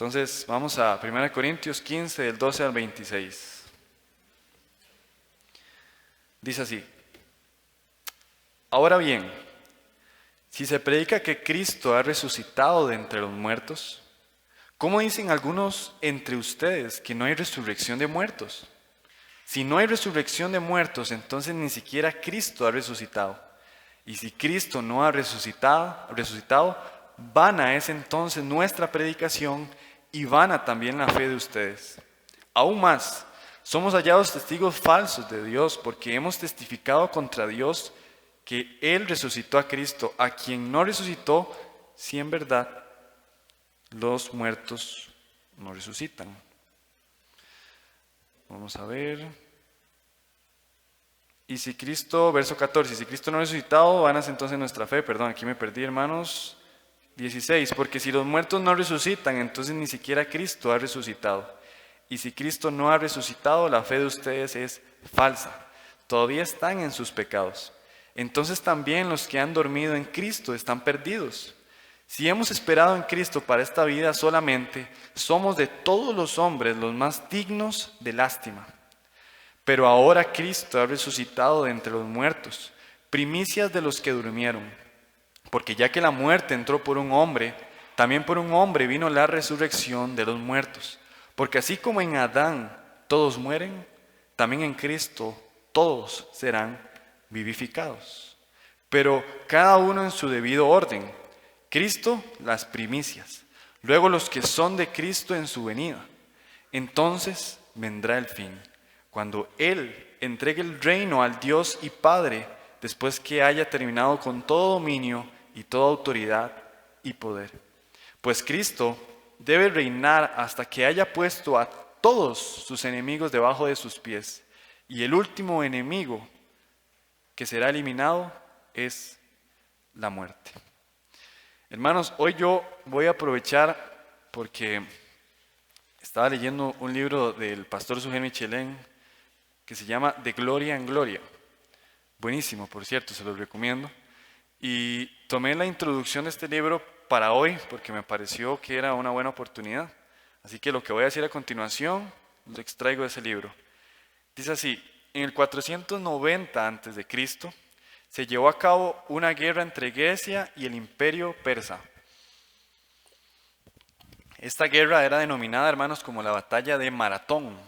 Entonces vamos a 1 Corintios 15, del 12 al 26. Dice así: Ahora bien, si se predica que Cristo ha resucitado de entre los muertos, ¿cómo dicen algunos entre ustedes que no hay resurrección de muertos? Si no hay resurrección de muertos, entonces ni siquiera Cristo ha resucitado. Y si Cristo no ha resucitado, vana es entonces nuestra predicación y vana también la fe de ustedes. Aún más, somos hallados testigos falsos de Dios porque hemos testificado contra Dios que Él resucitó a Cristo, a quien no resucitó, si en verdad los muertos no resucitan. Vamos a ver. Y si Cristo, verso 14, si Cristo no ha resucitado, vana es entonces nuestra fe. Perdón, aquí me perdí, hermanos. 16, porque si los muertos no resucitan, entonces ni siquiera Cristo ha resucitado. Y si Cristo no ha resucitado, la fe de ustedes es falsa. Todavía están en sus pecados. Entonces también los que han dormido en Cristo están perdidos. Si hemos esperado en Cristo para esta vida solamente, somos de todos los hombres los más dignos de lástima. Pero ahora Cristo ha resucitado de entre los muertos, primicias de los que durmieron. Porque ya que la muerte entró por un hombre, también por un hombre vino la resurrección de los muertos. Porque así como en Adán todos mueren, también en Cristo todos serán vivificados. Pero cada uno en su debido orden. Cristo, las primicias. Luego los que son de Cristo en su venida. Entonces vendrá el fin, cuando Él entregue el reino al Dios y Padre, después que haya terminado con todo dominio y toda autoridad y poder. Pues Cristo debe reinar hasta que haya puesto a todos sus enemigos debajo de sus pies. Y el último enemigo que será eliminado es la muerte. Hermanos, hoy yo voy a aprovechar porque estaba leyendo un libro del pastor Sujén Michelén que se llama De Gloria en Gloria. Buenísimo, por cierto, se los recomiendo. Y tomé la introducción de este libro para hoy porque me pareció que era una buena oportunidad. Así que lo que voy a decir a continuación lo extraigo de ese libro. Dice así: en el 490 a.C. se llevó a cabo una guerra entre Grecia y el Imperio Persa. Esta guerra era denominada, hermanos, como la batalla de Maratón.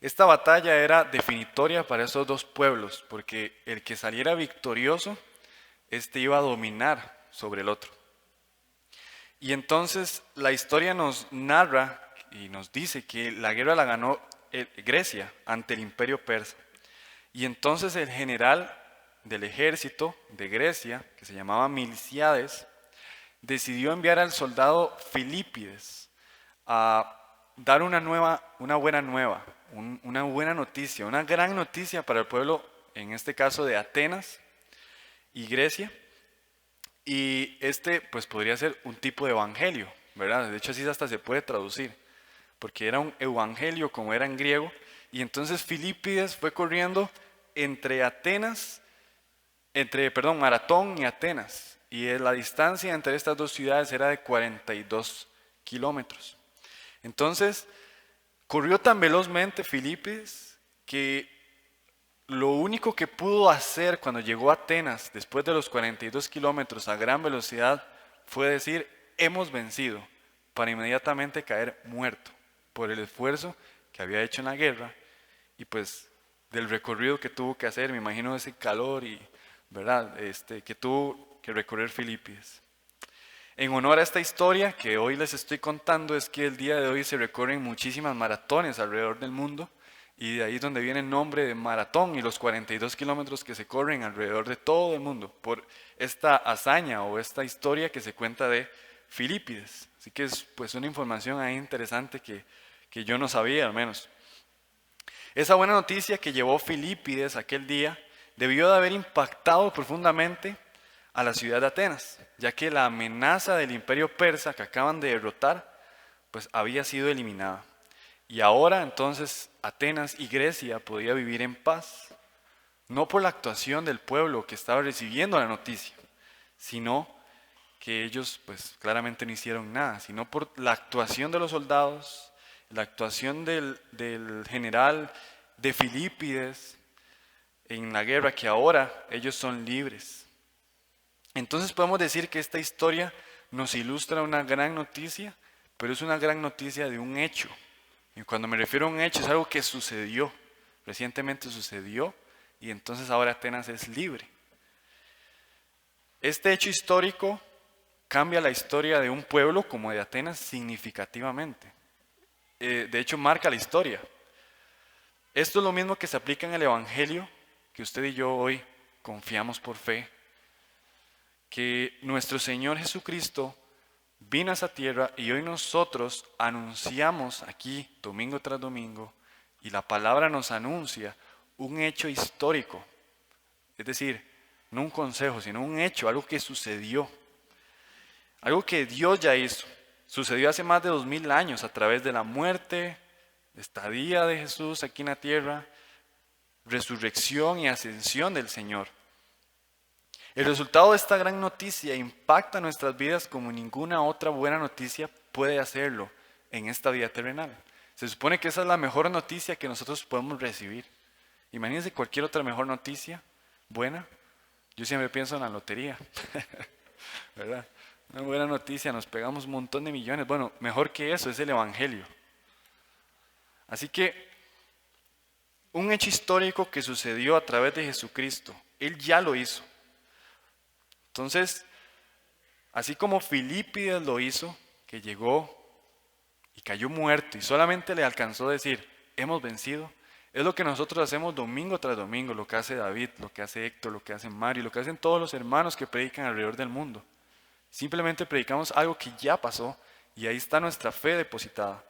Esta batalla era definitoria para esos dos pueblos, porque el que saliera victorioso, iba a dominar sobre el otro. Y entonces la historia nos narra y nos dice que la guerra la ganó Grecia ante el Imperio Persa. Y entonces el general del ejército de Grecia, que se llamaba Milcíades, decidió enviar al soldado Filípides a dar una buena nueva, una buena noticia, una gran noticia para el pueblo, en este caso de Atenas y Grecia. Y pues podría ser un tipo de evangelio, ¿verdad? De hecho así hasta se puede traducir, porque era un evangelio como era en griego. Y entonces Filípides fue corriendo entre Maratón y Atenas. Y la distancia entre estas dos ciudades era de 42 kilómetros. Entonces, corrió tan velozmente Filípides que lo único que pudo hacer cuando llegó a Atenas, después de los 42 kilómetros a gran velocidad, fue decir: hemos vencido, para inmediatamente caer muerto por el esfuerzo que había hecho en la guerra y pues del recorrido que tuvo que hacer. Me imagino ese calor y, ¿verdad? Que tuvo que recorrer Filípides. En honor a esta historia que hoy les estoy contando, es que el día de hoy se recorren muchísimas maratones alrededor del mundo, y de ahí es donde viene el nombre de maratón y los 42 kilómetros que se corren alrededor de todo el mundo por esta hazaña o esta historia que se cuenta de Filípides. Así que es pues una información ahí interesante que yo no sabía, al menos. Esa buena noticia que llevó Filípides aquel día debió de haber impactado profundamente a la ciudad de Atenas, ya que la amenaza del imperio persa que acaban de derrotar pues había sido eliminada. Y ahora entonces Atenas y Grecia podía vivir en paz, no por la actuación del pueblo que estaba recibiendo la noticia, sino que ellos pues claramente no hicieron nada, sino por la actuación de los soldados, la actuación del general de Filípides en la guerra, que ahora ellos son libres. Entonces podemos decir que esta historia nos ilustra una gran noticia, pero es una gran noticia de un hecho. Y cuando me refiero a un hecho, es algo que sucedió, recientemente sucedió, y entonces ahora Atenas es libre. Este hecho histórico cambia la historia de un pueblo como de Atenas significativamente. De hecho, marca la historia. Esto es lo mismo que se aplica en el Evangelio, que usted y yo hoy confiamos por fe, que nuestro Señor Jesucristo vino a esa tierra y hoy nosotros anunciamos aquí, domingo tras domingo, y la palabra nos anuncia un hecho histórico. Es decir, no un consejo, sino un hecho, algo que sucedió. Algo que Dios ya hizo. Sucedió hace más de 2000 años a través de la muerte, estadía de Jesús aquí en la tierra, resurrección y ascensión del Señor. El resultado de esta gran noticia impacta nuestras vidas como ninguna otra buena noticia puede hacerlo en esta vida terrenal. Se supone que esa es la mejor noticia que nosotros podemos recibir. Imagínense cualquier otra mejor noticia buena. Yo siempre pienso en la lotería, ¿verdad? Una buena noticia, nos pegamos un montón de millones. Bueno, mejor que eso es el Evangelio. Así que un hecho histórico que sucedió a través de Jesucristo, Él ya lo hizo. Entonces, así como Filípides lo hizo, que llegó y cayó muerto y solamente le alcanzó a decir, hemos vencido, es lo que nosotros hacemos domingo tras domingo, lo que hace David, lo que hace Héctor, lo que hace Mario, lo que hacen todos los hermanos que predican alrededor del mundo. Simplemente predicamos algo que ya pasó y ahí está nuestra fe depositada.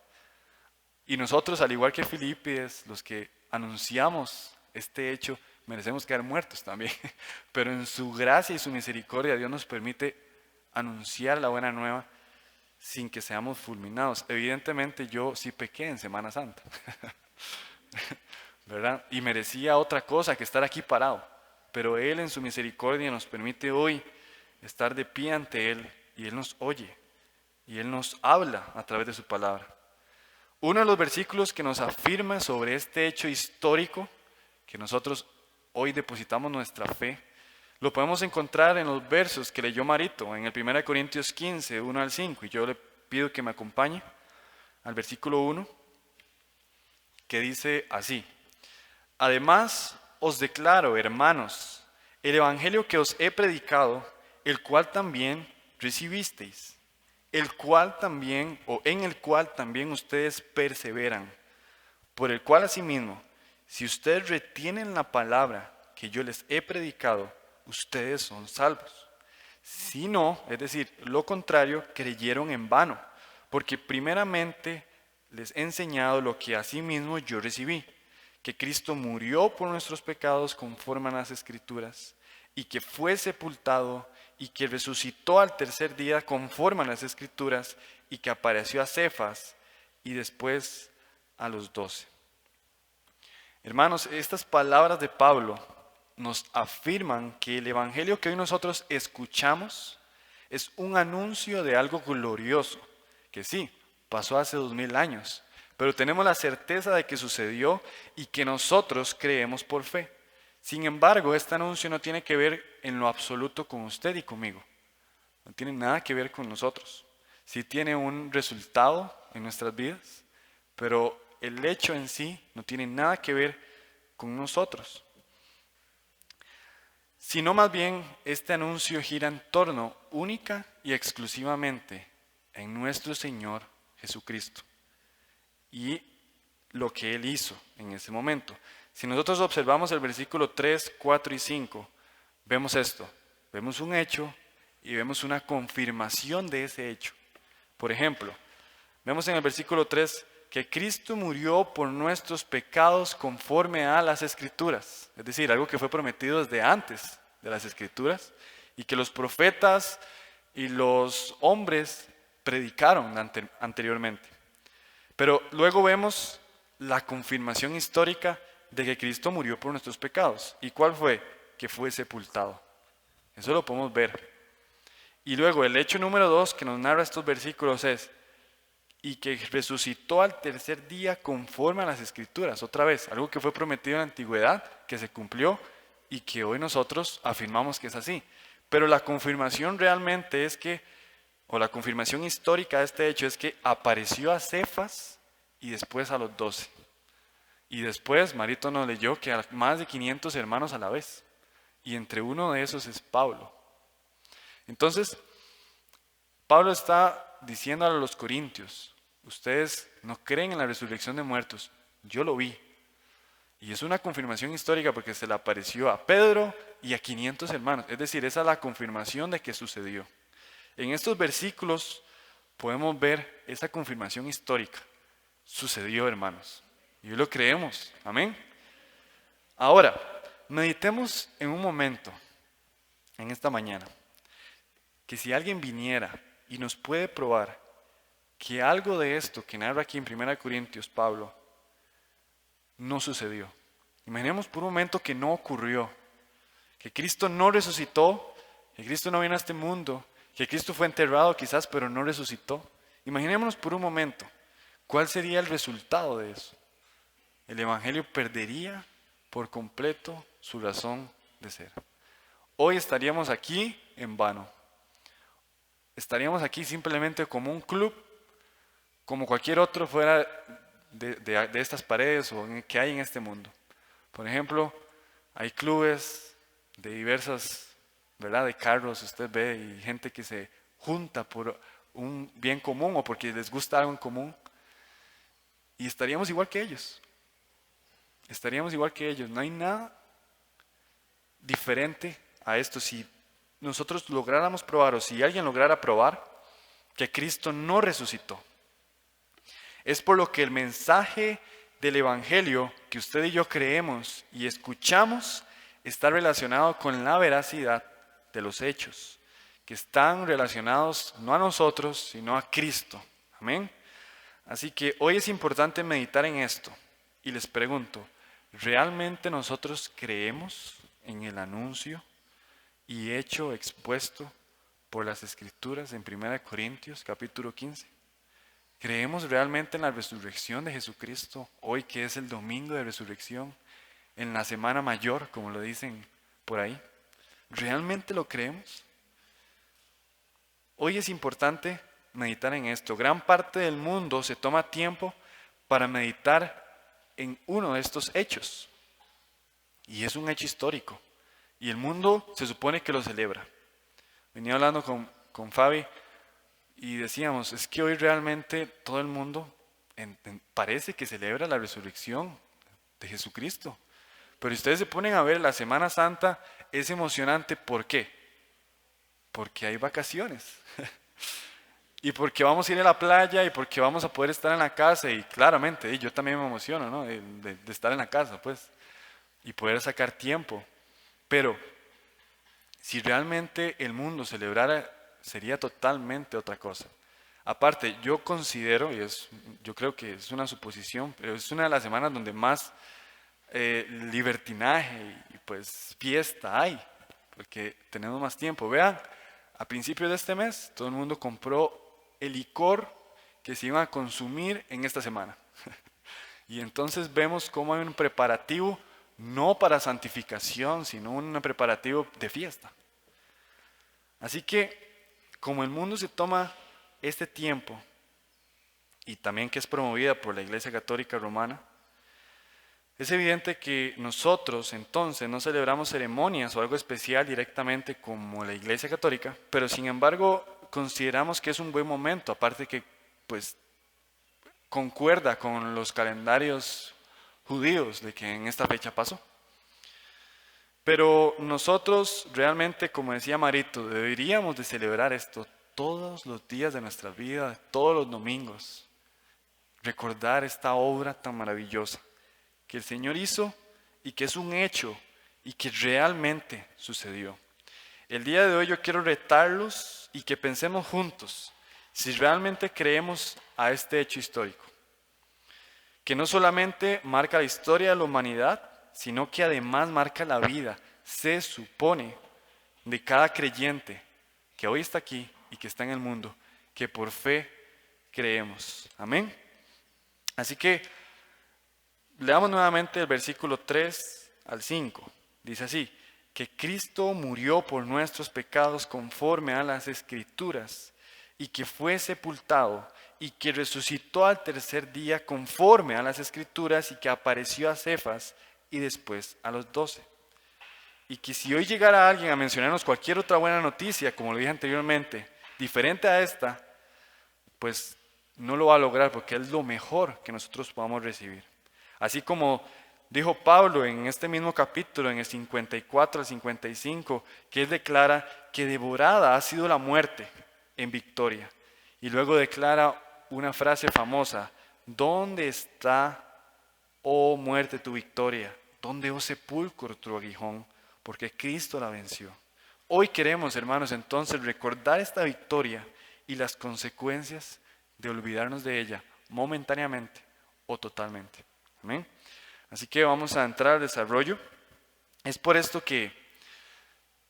Y nosotros, al igual que Filípides, los que anunciamos este hecho, merecemos quedar muertos también. Pero en su gracia y su misericordia Dios nos permite anunciar la buena nueva sin que seamos fulminados. Evidentemente yo sí pequé en Semana Santa, ¿verdad? Y merecía otra cosa que estar aquí parado. Pero Él en su misericordia nos permite hoy estar de pie ante Él y Él nos oye y Él nos habla a través de su palabra. Uno de los versículos que nos afirma sobre este hecho histórico que nosotros hoy depositamos nuestra fe, lo podemos encontrar en los versos que leyó Marito, en el 1 Corintios 15, 1 al 5, y yo le pido que me acompañe al versículo 1, que dice así: Además os declaro, hermanos, el evangelio que os he predicado, el cual también recibisteis, el cual también, o en el cual también ustedes perseveran, por el cual asimismo, si ustedes retienen la palabra que yo les he predicado, ustedes son salvos. Si no, es decir, lo contrario, creyeron en vano, porque primeramente les he enseñado lo que asimismo yo recibí, que Cristo murió por nuestros pecados conforme a las Escrituras, y que fue sepultado, y que resucitó al tercer día conforme a las Escrituras, y que apareció a Cefas, y después a los 12. Hermanos, estas palabras de Pablo nos afirman que el evangelio que hoy nosotros escuchamos es un anuncio de algo glorioso, que sí, pasó hace 2000 años, pero tenemos la certeza de que sucedió y que nosotros creemos por fe. Sin embargo, este anuncio no tiene que ver en lo absoluto con usted y conmigo. No tiene nada que ver con nosotros. Sí tiene un resultado en nuestras vidas, pero el hecho en sí no tiene nada que ver con nosotros. Sino más bien este anuncio gira en torno única y exclusivamente en nuestro Señor Jesucristo y lo que Él hizo en ese momento. Si nosotros observamos el versículo 3, 4 y 5, vemos esto. Vemos un hecho y vemos una confirmación de ese hecho. Por ejemplo, vemos en el versículo 3 que Cristo murió por nuestros pecados conforme a las Escrituras. Es decir, algo que fue prometido desde antes de las Escrituras y que los profetas y los hombres predicaron anteriormente. Pero luego vemos la confirmación histórica de que Cristo murió por nuestros pecados. ¿Y cuál fue? Que fue sepultado. Eso lo podemos ver. Y luego el hecho número 2 que nos narra estos versículos es, y que resucitó al tercer día conforme a las Escrituras. Otra vez, algo que fue prometido en la antigüedad, que se cumplió y que hoy nosotros afirmamos que es así. Pero la confirmación realmente es que, o la confirmación histórica de este hecho es que apareció a Cefas y después a los 12. Y después Marito nos leyó que a más de 500 hermanos a la vez. Y entre uno de esos es Pablo. Entonces, Pablo está diciendo a los corintios, ustedes no creen en la resurrección de muertos, yo lo vi. Y es una confirmación histórica porque se le apareció a Pedro y a 500 hermanos. Es decir, esa es la confirmación de que sucedió. En estos versículos podemos ver esa confirmación histórica. Sucedió, hermanos. Y hoy lo creemos. Amén. Ahora, meditemos en un momento, en esta mañana, que si alguien viniera y nos puede probar que algo de esto que narra aquí en 1 Corintios Pablo no sucedió. Imaginemos por un momento que no ocurrió, que Cristo no resucitó, que Cristo no vino a este mundo, que Cristo fue enterrado quizás pero no resucitó. Imaginémonos por un momento, ¿cuál sería el resultado de eso? El Evangelio perdería por completo su razón de ser. Hoy estaríamos aquí en vano. Estaríamos aquí simplemente como un club, como cualquier otro fuera de estas paredes o que hay en este mundo. Por ejemplo, hay clubes de diversas, ¿verdad? De carros, usted ve, y gente que se junta por un bien común o porque les gusta algo en común. Y estaríamos igual que ellos. Estaríamos igual que ellos. No hay nada diferente a esto. Si nosotros lográramos probar, o si alguien lograra probar, que Cristo no resucitó. Es por lo que el mensaje del Evangelio que usted y yo creemos y escuchamos está relacionado con la veracidad de los hechos, que están relacionados no a nosotros, sino a Cristo. Amén. Así que hoy es importante meditar en esto. Y les pregunto, ¿realmente nosotros creemos en el anuncio y hecho expuesto por las Escrituras en 1 Corintios capítulo 15? ¿Creemos realmente en la resurrección de Jesucristo hoy que es el domingo de resurrección, en la semana mayor, como lo dicen por ahí? ¿Realmente lo creemos? Hoy es importante meditar en esto. Gran parte del mundo se toma tiempo para meditar en uno de estos hechos. Y es un hecho histórico. Y el mundo se supone que lo celebra. Venía hablando con Fabi y decíamos, es que hoy realmente todo el mundo parece que celebra la resurrección de Jesucristo. Pero ustedes se ponen a ver, la Semana Santa es emocionante. ¿Por qué? Porque hay vacaciones. Y porque vamos a ir a la playa y porque vamos a poder estar en la casa. Y claramente, yo también me emociono, ¿no? de estar en la casa, pues. Y poder sacar tiempo. Pero si realmente el mundo celebrara, sería totalmente otra cosa. Aparte, yo considero, yo creo que es una suposición, pero es una de las semanas donde más libertinaje y pues fiesta hay, porque tenemos más tiempo. Vean, a principios de este mes todo el mundo compró el licor que se iba a consumir en esta semana. Y entonces vemos cómo hay un preparativo no para santificación, sino un preparativo de fiesta. Así que, como el mundo se toma este tiempo, y también que es promovida por la Iglesia Católica Romana, es evidente que nosotros entonces no celebramos ceremonias o algo especial directamente como la Iglesia Católica, pero sin embargo consideramos que es un buen momento, aparte que pues concuerda con los calendarios judíos de que en esta fecha pasó. Pero nosotros realmente, como decía Marito, deberíamos de celebrar esto todos los días de nuestra vida, todos los domingos. Recordar esta obra tan maravillosa que el Señor hizo y que es un hecho y que realmente sucedió. El día de hoy yo quiero retarlos y que pensemos juntos si realmente creemos a este hecho histórico, que no solamente marca la historia de la humanidad, sino que además marca la vida, se supone, de cada creyente que hoy está aquí y que está en el mundo, que por fe creemos. Amén. Así que leamos nuevamente el versículo 3 al 5. Dice así, que Cristo murió por nuestros pecados conforme a las Escrituras, y que fue sepultado, y que resucitó al tercer día conforme a las Escrituras, y que apareció a Cefas y después a los 12. Y que si hoy llegara alguien a mencionarnos cualquier otra buena noticia, como lo dije anteriormente, diferente a esta, pues no lo va a lograr porque es lo mejor que nosotros podamos recibir. Así como dijo Pablo en este mismo capítulo, en el 54 al 55, que él declara que devorada ha sido la muerte en victoria. Y luego declara una frase famosa, ¿dónde está, oh muerte, tu victoria? ¿Dónde, oh sepulcro, tu aguijón? Porque Cristo la venció. Hoy queremos, hermanos, entonces recordar esta victoria y las consecuencias de olvidarnos de ella momentáneamente o totalmente. Amén. Así que vamos a entrar al desarrollo. Es por esto que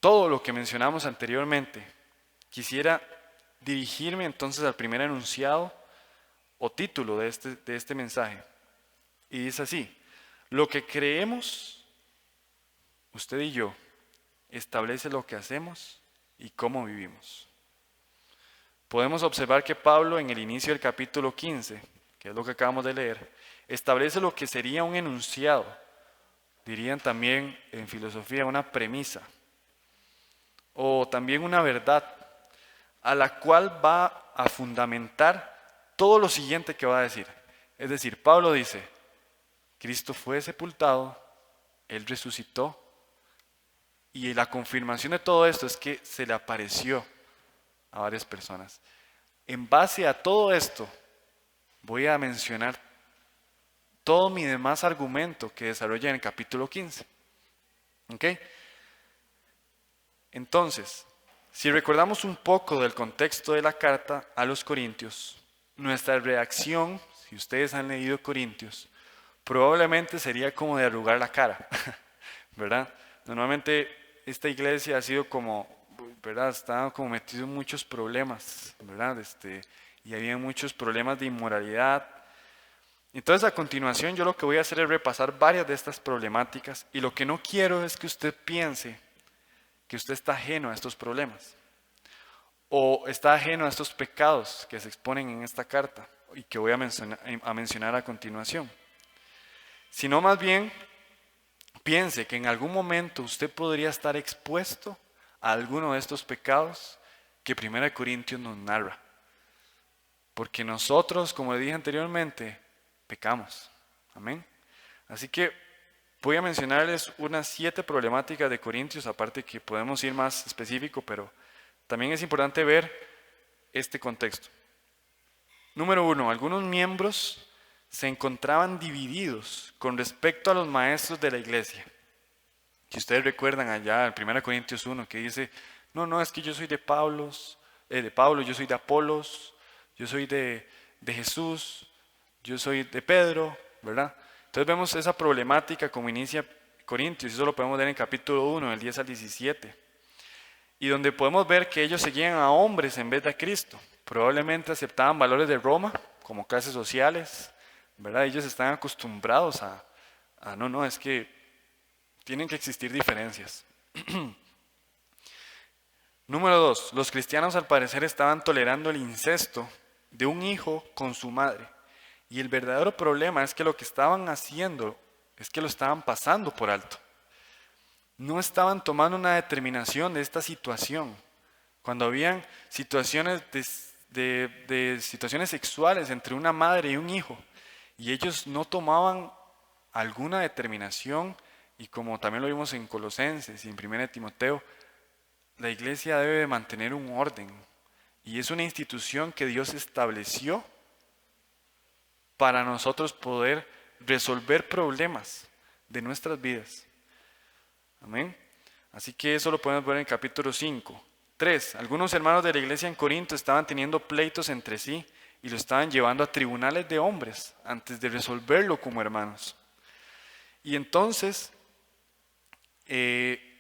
todo lo que mencionamos anteriormente, quisiera dirigirme entonces al primer enunciado o título de este mensaje. Y dice así, lo que creemos, usted y yo, establece lo que hacemos y cómo vivimos. Podemos observar que Pablo en el inicio del capítulo 15, que es lo que acabamos de leer, establece lo que sería un enunciado, dirían también en filosofía una premisa, o también una verdad, a la cual va a fundamentar todo lo siguiente que va a decir. Es decir, Pablo dice, Cristo fue sepultado, Él resucitó, y la confirmación de todo esto es que se le apareció a varias personas. En base a todo esto, voy a mencionar todo mi demás argumento que desarrolla en el capítulo 15. ¿Ok? Entonces, si recordamos un poco del contexto de la carta a los Corintios, nuestra reacción, si ustedes han leído Corintios, probablemente sería como de arrugar la cara, ¿verdad? Normalmente esta iglesia ha sido como, ¿verdad? Estaba como metido en muchos problemas, ¿verdad? Y había muchos problemas de inmoralidad. Entonces a continuación yo lo que voy a hacer es repasar varias de estas problemáticas y lo que no quiero es que usted piense que usted está ajeno a estos problemas o está ajeno a estos pecados que se exponen en esta carta y que voy a mencionar a continuación, sino más bien piense que en algún momento usted podría estar expuesto a alguno de estos pecados que 1 Corintios nos narra, porque nosotros, como le dije anteriormente, pecamos. Amén. Así que voy a mencionarles unas 7 problemáticas de Corintios, aparte que podemos ir más específico, pero también es importante ver este contexto. Número 1, algunos miembros se encontraban divididos con respecto a los maestros de la iglesia. Si ustedes recuerdan allá en 1 Corintios 1 que dice, no, es que yo soy de Pablo, yo soy de Apolos, yo soy de Jesús, yo soy de Pedro, ¿verdad? Entonces vemos esa problemática como inicia Corintios, y eso lo podemos ver en capítulo 1, del 10 al 17, y donde podemos ver que ellos seguían a hombres en vez de a Cristo. Probablemente aceptaban valores de Roma, como clases sociales, ¿verdad? Ellos están acostumbrados es que tienen que existir diferencias. Número 2, los cristianos al parecer estaban tolerando el incesto de un hijo con su madre. Y el verdadero problema es que lo que estaban haciendo es que lo estaban pasando por alto. No estaban tomando una determinación de esta situación. Cuando habían situaciones de situaciones sexuales entre una madre y un hijo, y ellos no tomaban alguna determinación, y como también lo vimos en Colosenses y en 1 Timoteo, la iglesia debe de mantener un orden, y es una institución que Dios estableció para nosotros poder resolver problemas de nuestras vidas. Amén. Así que eso lo podemos ver en el capítulo 5. 3. Algunos hermanos de la iglesia en Corinto estaban teniendo pleitos entre sí y lo estaban llevando a tribunales de hombres antes de resolverlo como hermanos. Y entonces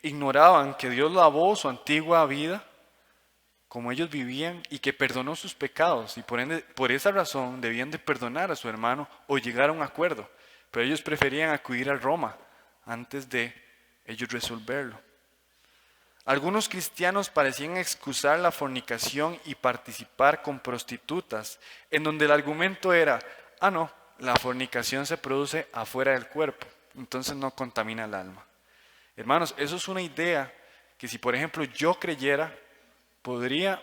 ignoraban que Dios lavó su antigua vida como ellos vivían y que perdonó sus pecados y por ende, por esa razón debían de perdonar a su hermano o llegar a un acuerdo, pero ellos preferían acudir a Roma antes de ellos resolverlo. Algunos cristianos parecían excusar la fornicación y participar con prostitutas, en donde el argumento era, no, la fornicación se produce afuera del cuerpo, entonces no contamina el alma. Hermanos, eso es una idea que si por ejemplo yo creyera, podría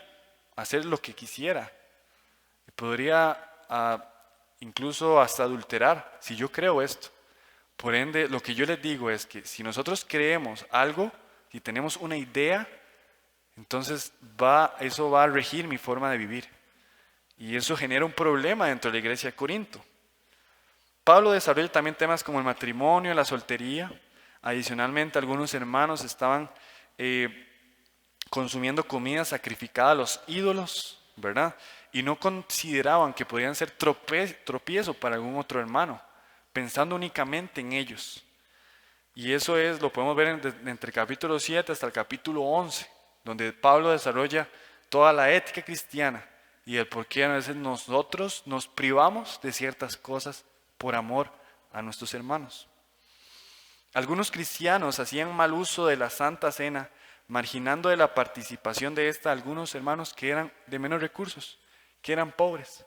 hacer lo que quisiera, podría incluso hasta adulterar, si yo creo esto. Por ende, lo que yo les digo es que si nosotros creemos algo, si tenemos una idea, entonces eso va a regir mi forma de vivir. Y eso genera un problema dentro de la iglesia de Corinto. Pablo desarrolla también temas como el matrimonio, la soltería. Adicionalmente, algunos hermanos estaban consumiendo comida sacrificada a los ídolos, ¿verdad? Y no consideraban que podían ser tropiezo para algún otro hermano, pensando únicamente en ellos. Y eso lo podemos ver entre el capítulo 7 hasta el capítulo 11, donde Pablo desarrolla toda la ética cristiana y el por qué a veces nosotros nos privamos de ciertas cosas por amor a nuestros hermanos. Algunos cristianos hacían mal uso de la Santa Cena, marginando de la participación de esta a algunos hermanos que eran de menos recursos, que eran pobres,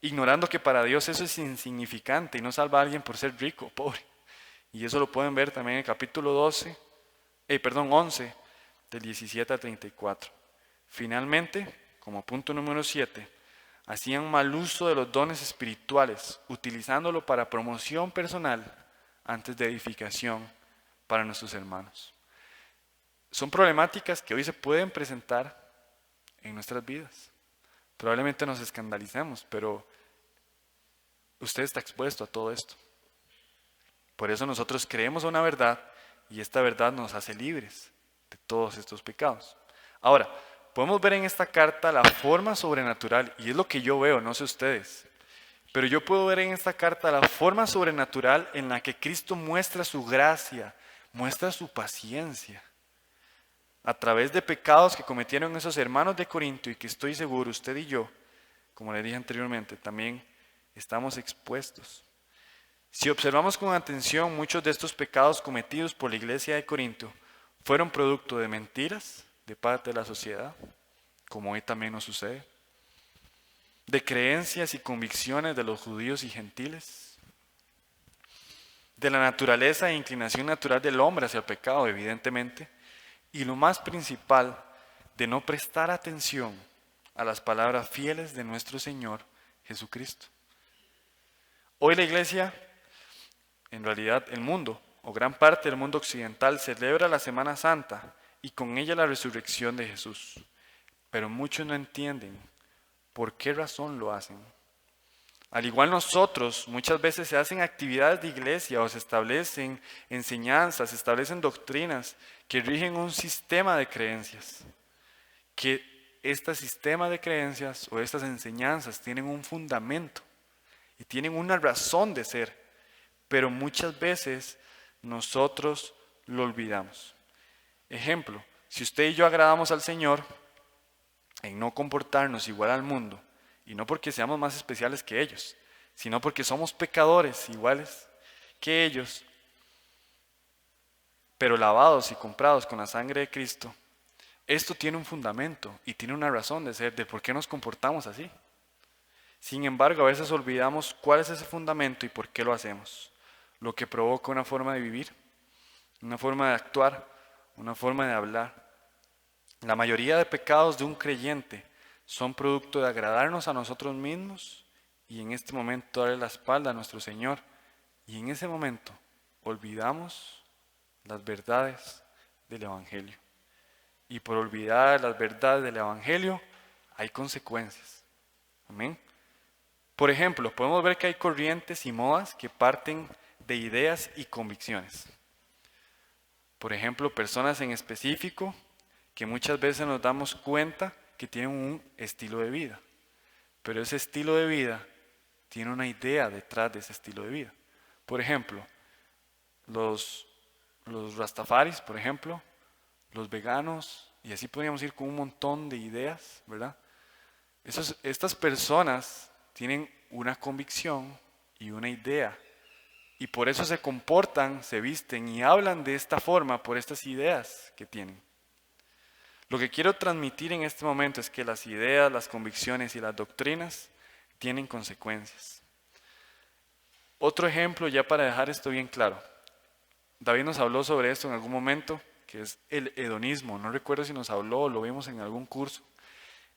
ignorando que para Dios eso es insignificante y no salva a alguien por ser rico o pobre. Y eso lo pueden ver también en el capítulo 11, del 17 al 34. Finalmente, como punto número 7, hacían mal uso de los dones espirituales, utilizándolo para promoción personal antes de edificación para nuestros hermanos. Son problemáticas que hoy se pueden presentar en nuestras vidas. Probablemente nos escandalicemos, pero usted está expuesto a todo esto. Por eso nosotros creemos una verdad y esta verdad nos hace libres de todos estos pecados. Ahora, podemos ver en esta carta la forma sobrenatural, y es lo que yo veo, no sé ustedes, pero yo puedo ver en esta carta la forma sobrenatural en la que Cristo muestra su gracia, muestra su paciencia, a través de pecados que cometieron esos hermanos de Corinto y que estoy seguro usted y yo, como le dije anteriormente, también estamos expuestos. Si observamos con atención, muchos de estos pecados cometidos por la iglesia de Corinto fueron producto de mentiras de parte de la sociedad, como hoy también nos sucede, de creencias y convicciones de los judíos y gentiles, de la naturaleza e inclinación natural del hombre hacia el pecado, evidentemente, y lo más principal, de no prestar atención a las palabras fieles de nuestro Señor Jesucristo. Hoy la iglesia, en realidad el mundo, o gran parte del mundo occidental, celebra la Semana Santa y con ella la resurrección de Jesús. Pero muchos no entienden por qué razón lo hacen. Al igual nosotros, muchas veces se hacen actividades de iglesia o se establecen enseñanzas, se establecen doctrinas que rigen un sistema de creencias. Que este sistema de creencias o estas enseñanzas tienen un fundamento y tienen una razón de ser, pero muchas veces nosotros lo olvidamos. Ejemplo, si usted y yo agradamos al Señor en no comportarnos igual al mundo, y no porque seamos más especiales que ellos, sino porque somos pecadores iguales que ellos, pero lavados y comprados con la sangre de Cristo, esto tiene un fundamento y tiene una razón de ser, de por qué nos comportamos así. Sin embargo, a veces olvidamos cuál es ese fundamento y por qué lo hacemos, lo que provoca una forma de vivir, una forma de actuar, una forma de hablar. La mayoría de pecados de un creyente son producto de agradarnos a nosotros mismos y en este momento darle la espalda a nuestro Señor. Y en ese momento olvidamos las verdades del Evangelio. Y por olvidar las verdades del Evangelio hay consecuencias. Amén. Por ejemplo, podemos ver que hay corrientes y modas que parten de ideas y convicciones. Por ejemplo, personas en específico que muchas veces nos damos cuenta que tienen un estilo de vida, pero ese estilo de vida tiene una idea detrás de ese estilo de vida. Por ejemplo, los rastafaris, por ejemplo, los veganos, Y así podríamos ir con un montón de ideas, ¿verdad? Estas personas tienen una convicción y una idea. Y por eso se comportan, se visten y hablan de esta forma por estas ideas que tienen. Lo que quiero transmitir en este momento es que las ideas, las convicciones y las doctrinas tienen consecuencias. Otro ejemplo, ya para dejar esto bien claro. David nos habló sobre esto en algún momento, que es el hedonismo. No recuerdo si nos habló o lo vimos en algún curso.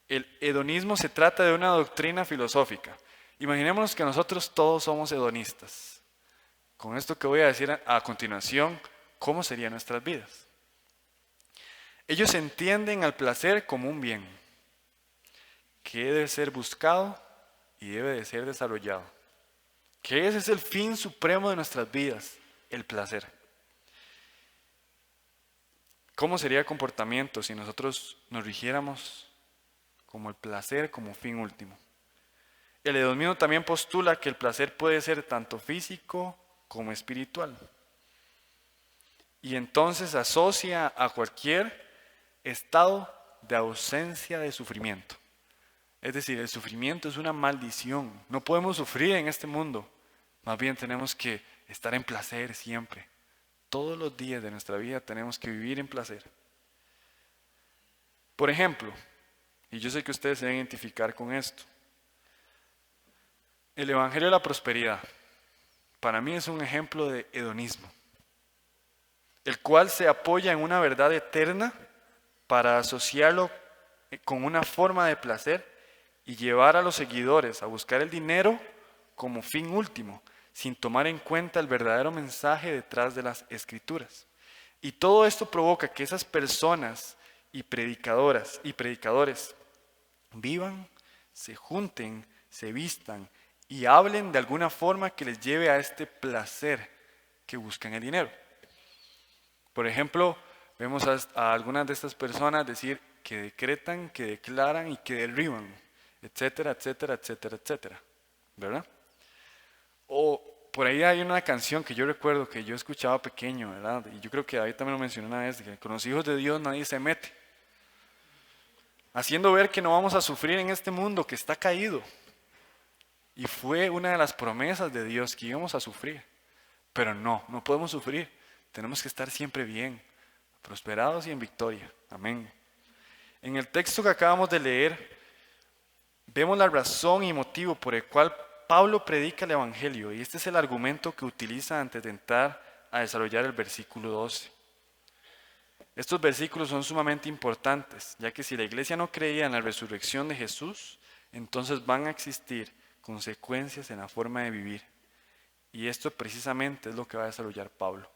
El hedonismo se trata de una doctrina filosófica. Imaginémonos que nosotros todos somos hedonistas. Con esto que voy a decir a continuación, ¿cómo serían nuestras vidas? Ellos entienden al placer como un bien, que debe ser buscado y debe de ser desarrollado. Que ese es el fin supremo de nuestras vidas, el placer. ¿Cómo sería el comportamiento si nosotros nos rigiéramos como el placer como fin último? El hedonismo también postula que el placer puede ser tanto físico como espiritual. Y entonces asocia a cualquier estado de ausencia de sufrimiento. Es decir, el sufrimiento es una maldición. No podemos sufrir en este mundo. Más bien tenemos que estar en placer siempre. Todos los días de nuestra vida tenemos que vivir en placer. Por ejemplo, y yo sé que ustedes se deben identificar con esto, el Evangelio de la Prosperidad, para mí es un ejemplo de hedonismo, el cual se apoya en una verdad eterna para asociarlo con una forma de placer y llevar a los seguidores a buscar el dinero como fin último, sin tomar en cuenta el verdadero mensaje detrás de las Escrituras. Y todo esto provoca que esas personas y predicadores vivan, se junten, se vistan y hablen de alguna forma que les lleve a este placer que buscan el dinero. Por ejemplo, vemos a algunas de estas personas decir que decretan, que declaran y que derriban, etcétera, etcétera, etcétera, etcétera, ¿verdad? O por ahí hay una canción que yo recuerdo que yo escuchaba pequeño, ¿verdad? Y yo creo que David también lo mencionó una vez, que con los hijos de Dios nadie se mete. Haciendo ver que no vamos a sufrir en este mundo que está caído. Y fue una de las promesas de Dios que íbamos a sufrir. Pero no podemos sufrir. Tenemos que estar siempre bien, prosperados y en victoria. Amén. En el texto que acabamos de leer, vemos la razón y motivo por el cual Pablo predica el Evangelio. Y este es el argumento que utiliza antes de entrar a desarrollar el versículo 12. Estos versículos son sumamente importantes, ya que si la iglesia no creía en la resurrección de Jesús, entonces van a existir consecuencias en la forma de vivir. Y esto precisamente es lo que va a desarrollar Pablo.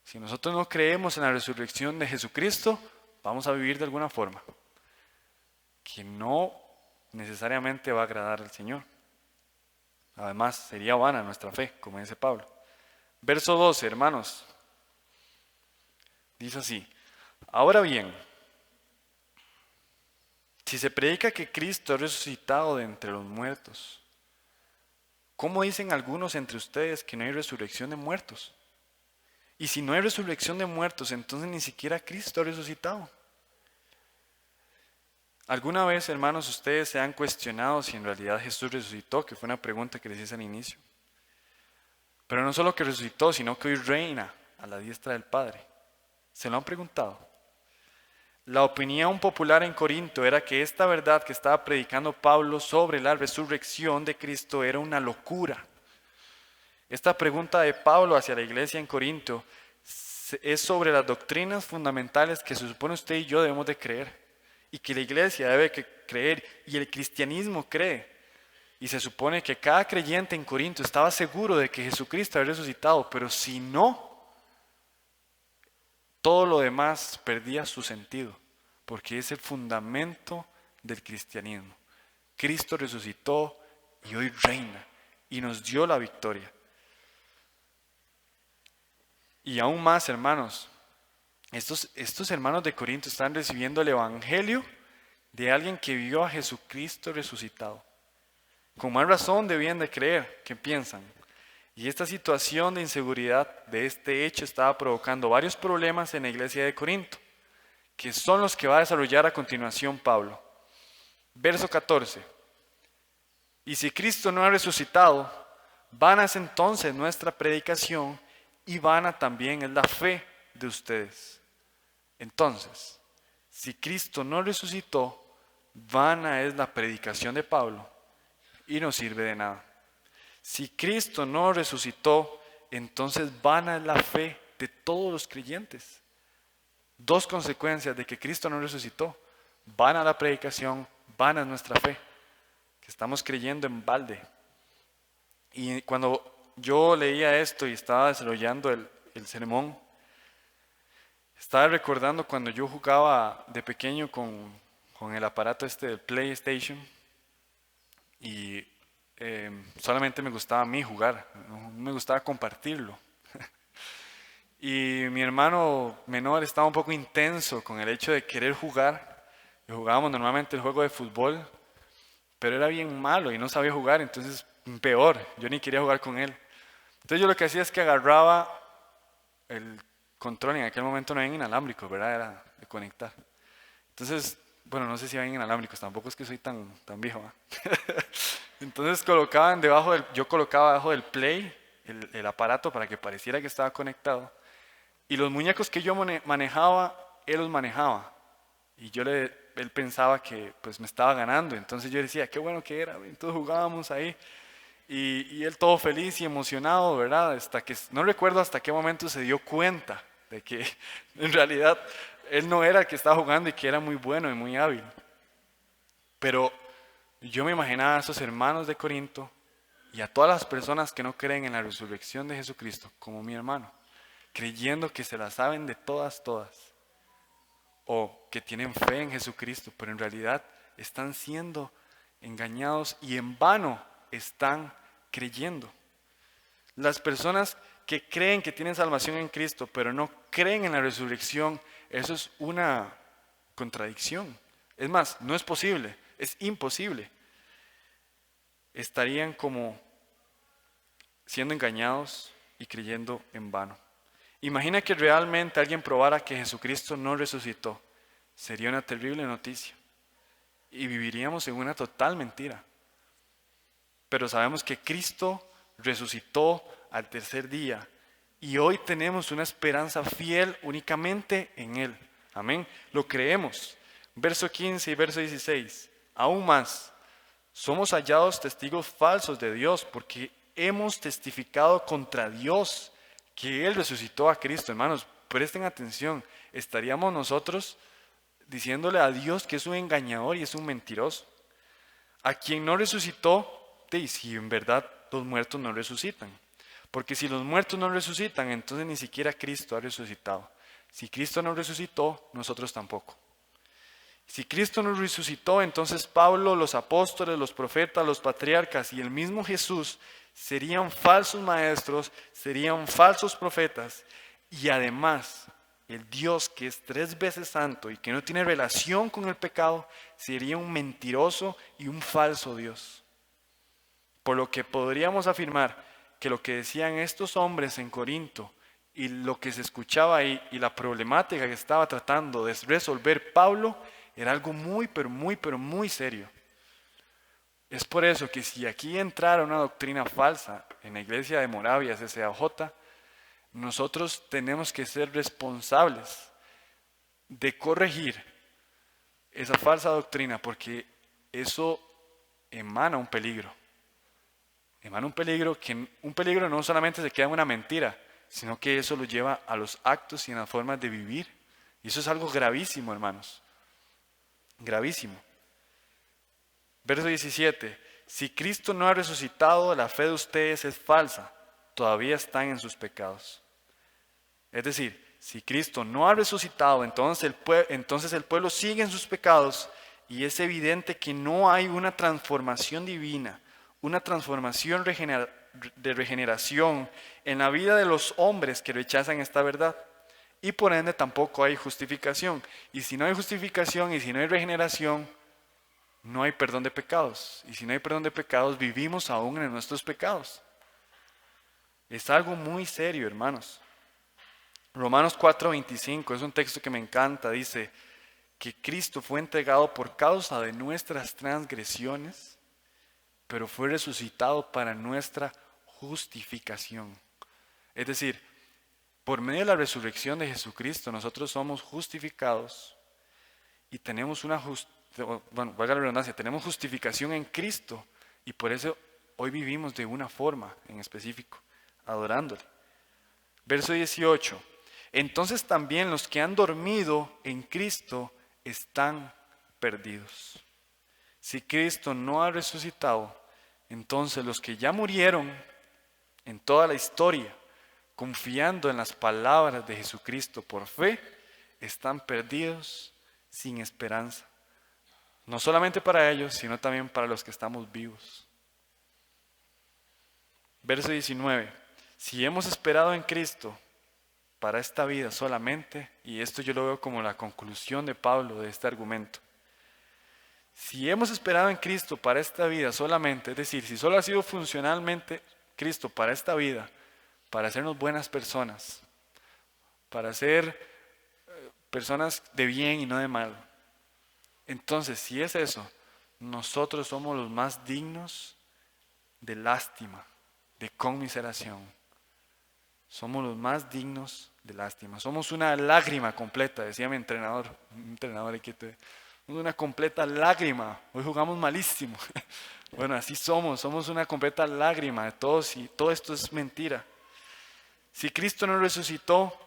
Si nosotros no creemos en la resurrección de Jesucristo, vamos a vivir de alguna forma que no necesariamente va a agradar al Señor. Además, sería vana nuestra fe, como dice Pablo. Verso 12, hermanos. Dice así: ahora bien, si se predica que Cristo ha resucitado de entre los muertos, ¿cómo dicen algunos entre ustedes que no hay resurrección de muertos? Y si no hay resurrección de muertos, entonces ni siquiera Cristo ha resucitado. ¿Alguna vez, hermanos, ustedes se han cuestionado si en realidad Jesús resucitó? Que fue una pregunta que les hice al inicio. Pero no solo que resucitó, sino que hoy reina a la diestra del Padre. ¿Se lo han preguntado? La opinión popular en Corinto era que esta verdad que estaba predicando Pablo sobre la resurrección de Cristo era una locura. Esta pregunta de Pablo hacia la iglesia en Corinto es sobre las doctrinas fundamentales que se supone usted y yo debemos de creer, y que la iglesia debe creer, y el cristianismo cree. Y se supone que cada creyente en Corinto estaba seguro de que Jesucristo había resucitado, pero si no, todo lo demás perdía su sentido, porque es el fundamento del cristianismo. Cristo resucitó y hoy reina y nos dio la victoria. Y aún más, hermanos, estos hermanos de Corinto están recibiendo el evangelio de alguien que vio a Jesucristo resucitado. Con más razón debían de creer. ¿Qué piensan? Y esta situación de inseguridad de este hecho estaba provocando varios problemas en la iglesia de Corinto, que son los que va a desarrollar a continuación Pablo. Verso 14. Y si Cristo no ha resucitado, vana es entonces nuestra predicación y vana también es la fe de ustedes. Entonces, si Cristo no resucitó, vana es la predicación de Pablo y no sirve de nada. Si Cristo no resucitó, entonces vana es la fe de todos los creyentes. Dos consecuencias de que Cristo no resucitó: vana la predicación, vana es nuestra fe, que estamos creyendo en balde. Y cuando yo leía esto y estaba desarrollando el sermón, estaba recordando cuando yo jugaba de pequeño con el aparato del PlayStation y solamente me gustaba a mí jugar, no me gustaba compartirlo. Y mi hermano menor estaba un poco intenso con el hecho de querer jugar. Y jugábamos normalmente el juego de fútbol, pero era bien malo y no sabía jugar, entonces peor, yo ni quería jugar con él. Entonces yo lo que hacía es que agarraba el control, en aquel momento no había inalámbricos, ¿verdad? Era de conectar. Entonces, bueno, no sé si había inalámbricos, tampoco es que soy tan viejo, ¿eh? Entonces yo colocaba debajo del play el aparato para que pareciera que estaba conectado. Y los muñecos que yo manejaba, él los manejaba. Y él pensaba que pues me estaba ganando. Entonces yo decía, qué bueno que era. Entonces jugábamos ahí. Y él todo feliz y emocionado, ¿verdad? No recuerdo hasta qué momento se dio cuenta de que en realidad él no era el que estaba jugando y que era muy bueno y muy hábil. Pero yo me imaginaba a esos hermanos de Corinto y a todas las personas que no creen en la resurrección de Jesucristo como mi hermano, creyendo que se la saben de todas, o que tienen fe en Jesucristo, pero en realidad están siendo engañados y en vano están creyendo. Las personas que creen que tienen salvación en Cristo, pero no creen en la resurrección, eso es una contradicción. Es más, no es posible, es imposible. Estarían como siendo engañados y creyendo en vano. Imagina que realmente alguien probara que Jesucristo no resucitó. Sería una terrible noticia. Y viviríamos en una total mentira. Pero sabemos que Cristo resucitó al tercer día. Y hoy tenemos una esperanza fiel únicamente en Él. Amén. Lo creemos. Verso 15 y verso 16. Aún más, somos hallados testigos falsos de Dios porque hemos testificado contra Dios que Él resucitó a Cristo. Hermanos, presten atención. Estaríamos nosotros diciéndole a Dios que es un engañador y es un mentiroso. A quien no resucitó, si en verdad los muertos no resucitan. Porque si los muertos no resucitan, entonces ni siquiera Cristo ha resucitado. Si Cristo no resucitó, nosotros tampoco. Si Cristo no resucitó, entonces Pablo, los apóstoles, los profetas, los patriarcas y el mismo Jesús serían falsos maestros, serían falsos profetas, y además el Dios que es 3 veces santo y que no tiene relación con el pecado sería un mentiroso y un falso Dios. Por lo que podríamos afirmar que lo que decían estos hombres en Corinto y lo que se escuchaba ahí y la problemática que estaba tratando de resolver Pablo era algo muy, pero muy serio. Es por eso que si aquí entrara una doctrina falsa en la iglesia de Moravia, SSAJ, nosotros tenemos que ser responsables de corregir esa falsa doctrina, porque eso emana un peligro. Emana un peligro no solamente se queda en una mentira, sino que eso lo lleva a los actos y a las formas de vivir. Y eso es algo gravísimo, hermanos. Gravísimo. Verso 17. Si Cristo no ha resucitado, la fe de ustedes es falsa. Todavía están en sus pecados. Es decir, si Cristo no ha resucitado, entonces el pueblo sigue en sus pecados y es evidente que no hay una transformación divina, una transformación de regeneración en la vida de los hombres que rechazan esta verdad. Y por ende tampoco hay justificación. Y si no hay justificación y si no hay regeneración, no hay perdón de pecados. Y si no hay perdón de pecados, vivimos aún en nuestros pecados. Es algo muy serio, hermanos. Romanos 4:25 es un texto que me encanta. Dice, que Cristo fue entregado por causa de nuestras transgresiones, pero fue resucitado para nuestra justificación. Es decir, por medio de la resurrección de Jesucristo, nosotros somos justificados y tenemos valga la redundancia, tenemos justificación en Cristo y por eso hoy vivimos de una forma en específico, adorándole. Verso 18. Entonces también los que han dormido en Cristo están perdidos. Si Cristo no ha resucitado, entonces los que ya murieron en toda la historia, confiando en las palabras de Jesucristo por fe, están perdidos sin esperanza. No solamente para ellos, sino también para los que estamos vivos. Verso 19. Si hemos esperado en Cristo para esta vida solamente, y esto yo lo veo como la conclusión de Pablo de este argumento. Si hemos esperado en Cristo para esta vida solamente, es decir, si solo ha sido funcionalmente Cristo para esta vida, para hacernos buenas personas, para ser personas de bien y no de mal, entonces si es eso, nosotros somos los más dignos de lástima, de conmiseración. Somos los más dignos de lástima. Somos una lágrima completa, decía mi entrenador, aquí, una completa lágrima. Hoy jugamos malísimo. Bueno, así somos una completa lágrima de todos y todo esto es mentira. Si Cristo no resucitó,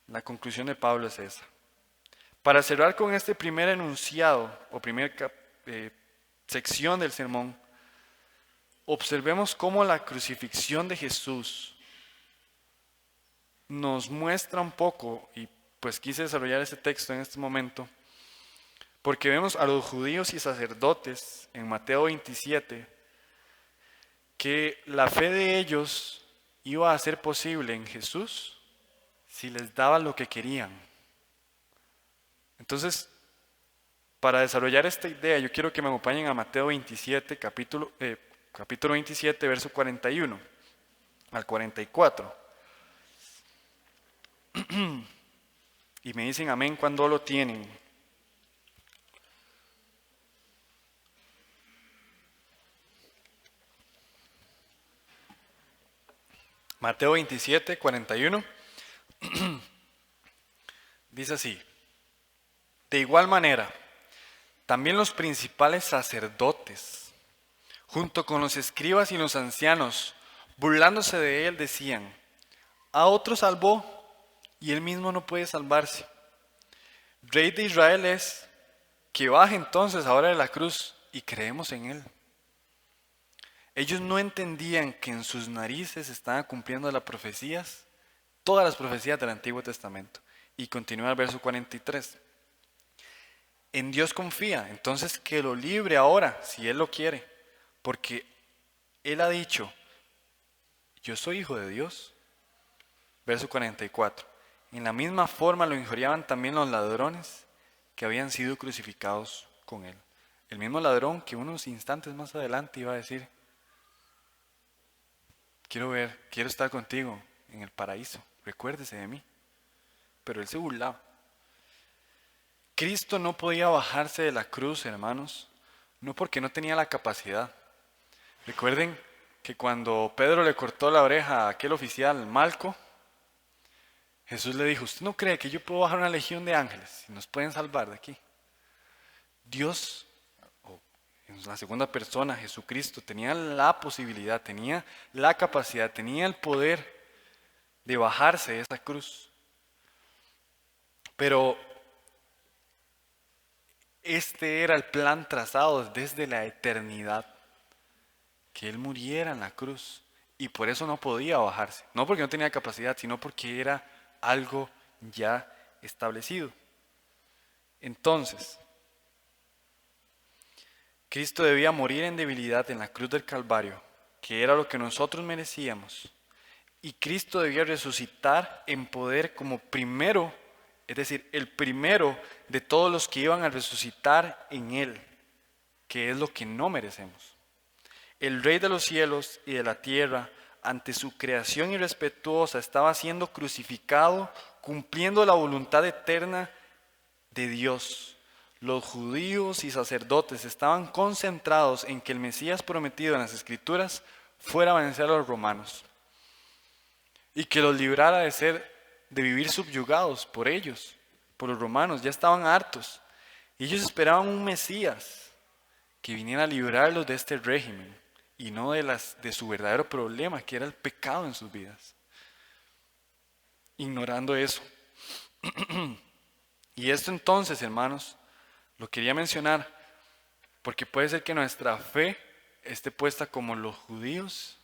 la conclusión de Pablo es esa. Para cerrar con este primer enunciado o primera sección del sermón, observemos cómo la crucifixión de Jesús nos muestra un poco, y pues quise desarrollar ese texto en este momento, porque vemos a los judíos y sacerdotes en Mateo 27, que la fe de ellos iba a ser posible en Jesús si les daba lo que querían. Entonces, para desarrollar esta idea, yo quiero que me acompañen a Mateo 27, capítulo 27, verso 41 al 44. Y me dicen amén cuando lo tienen. Mateo 27, 41. Dice así: de igual manera, también los principales sacerdotes, junto con los escribas y los ancianos, burlándose de él, decían: a otro salvó y él mismo no puede salvarse. Rey de Israel es, que baje entonces ahora de la cruz y creemos en él. Ellos no entendían que en sus narices estaban cumpliendo las profecías, todas las profecías del Antiguo Testamento. Y continúa el verso 43. En Dios confía, entonces que lo libre ahora, si Él lo quiere, porque Él ha dicho: yo soy hijo de Dios. Verso 44. En la misma forma lo injuriaban también los ladrones que habían sido crucificados con Él. El mismo ladrón que unos instantes más adelante iba a decir: quiero estar contigo en el paraíso, recuérdese de mí. Pero él se burlaba. Cristo no podía bajarse de la cruz, hermanos, no porque no tenía la capacidad. Recuerden que cuando Pedro le cortó la oreja a aquel oficial Malco, Jesús le dijo: ¿usted no cree que yo puedo bajar una legión de ángeles y nos pueden salvar de aquí? Dios, en la segunda persona, Jesucristo, tenía la posibilidad, tenía la capacidad, tenía el poder de bajarse de esa cruz. Pero este era el plan trazado desde la eternidad, que Él muriera en la cruz, y por eso no podía bajarse, no porque no tenía capacidad, sino porque era algo ya establecido. Entonces, Cristo debía morir en debilidad en la cruz del Calvario, que era lo que nosotros merecíamos, y Cristo debía resucitar en poder como primero, es decir, el primero de todos los que iban a resucitar en Él, que es lo que no merecemos. El Rey de los cielos y de la tierra, ante su creación irrespetuosa, estaba siendo crucificado, cumpliendo la voluntad eterna de Dios, los judíos y sacerdotes estaban concentrados en que el Mesías prometido en las Escrituras fuera a vencer a los romanos y que los librara de vivir subyugados por ellos, por los romanos. Ya estaban hartos y ellos esperaban un Mesías que viniera a librarlos de este régimen y no de su verdadero problema, que era el pecado en sus vidas. Ignorando eso. Y esto entonces, hermanos, lo quería mencionar porque puede ser que nuestra fe esté puesta como los judíos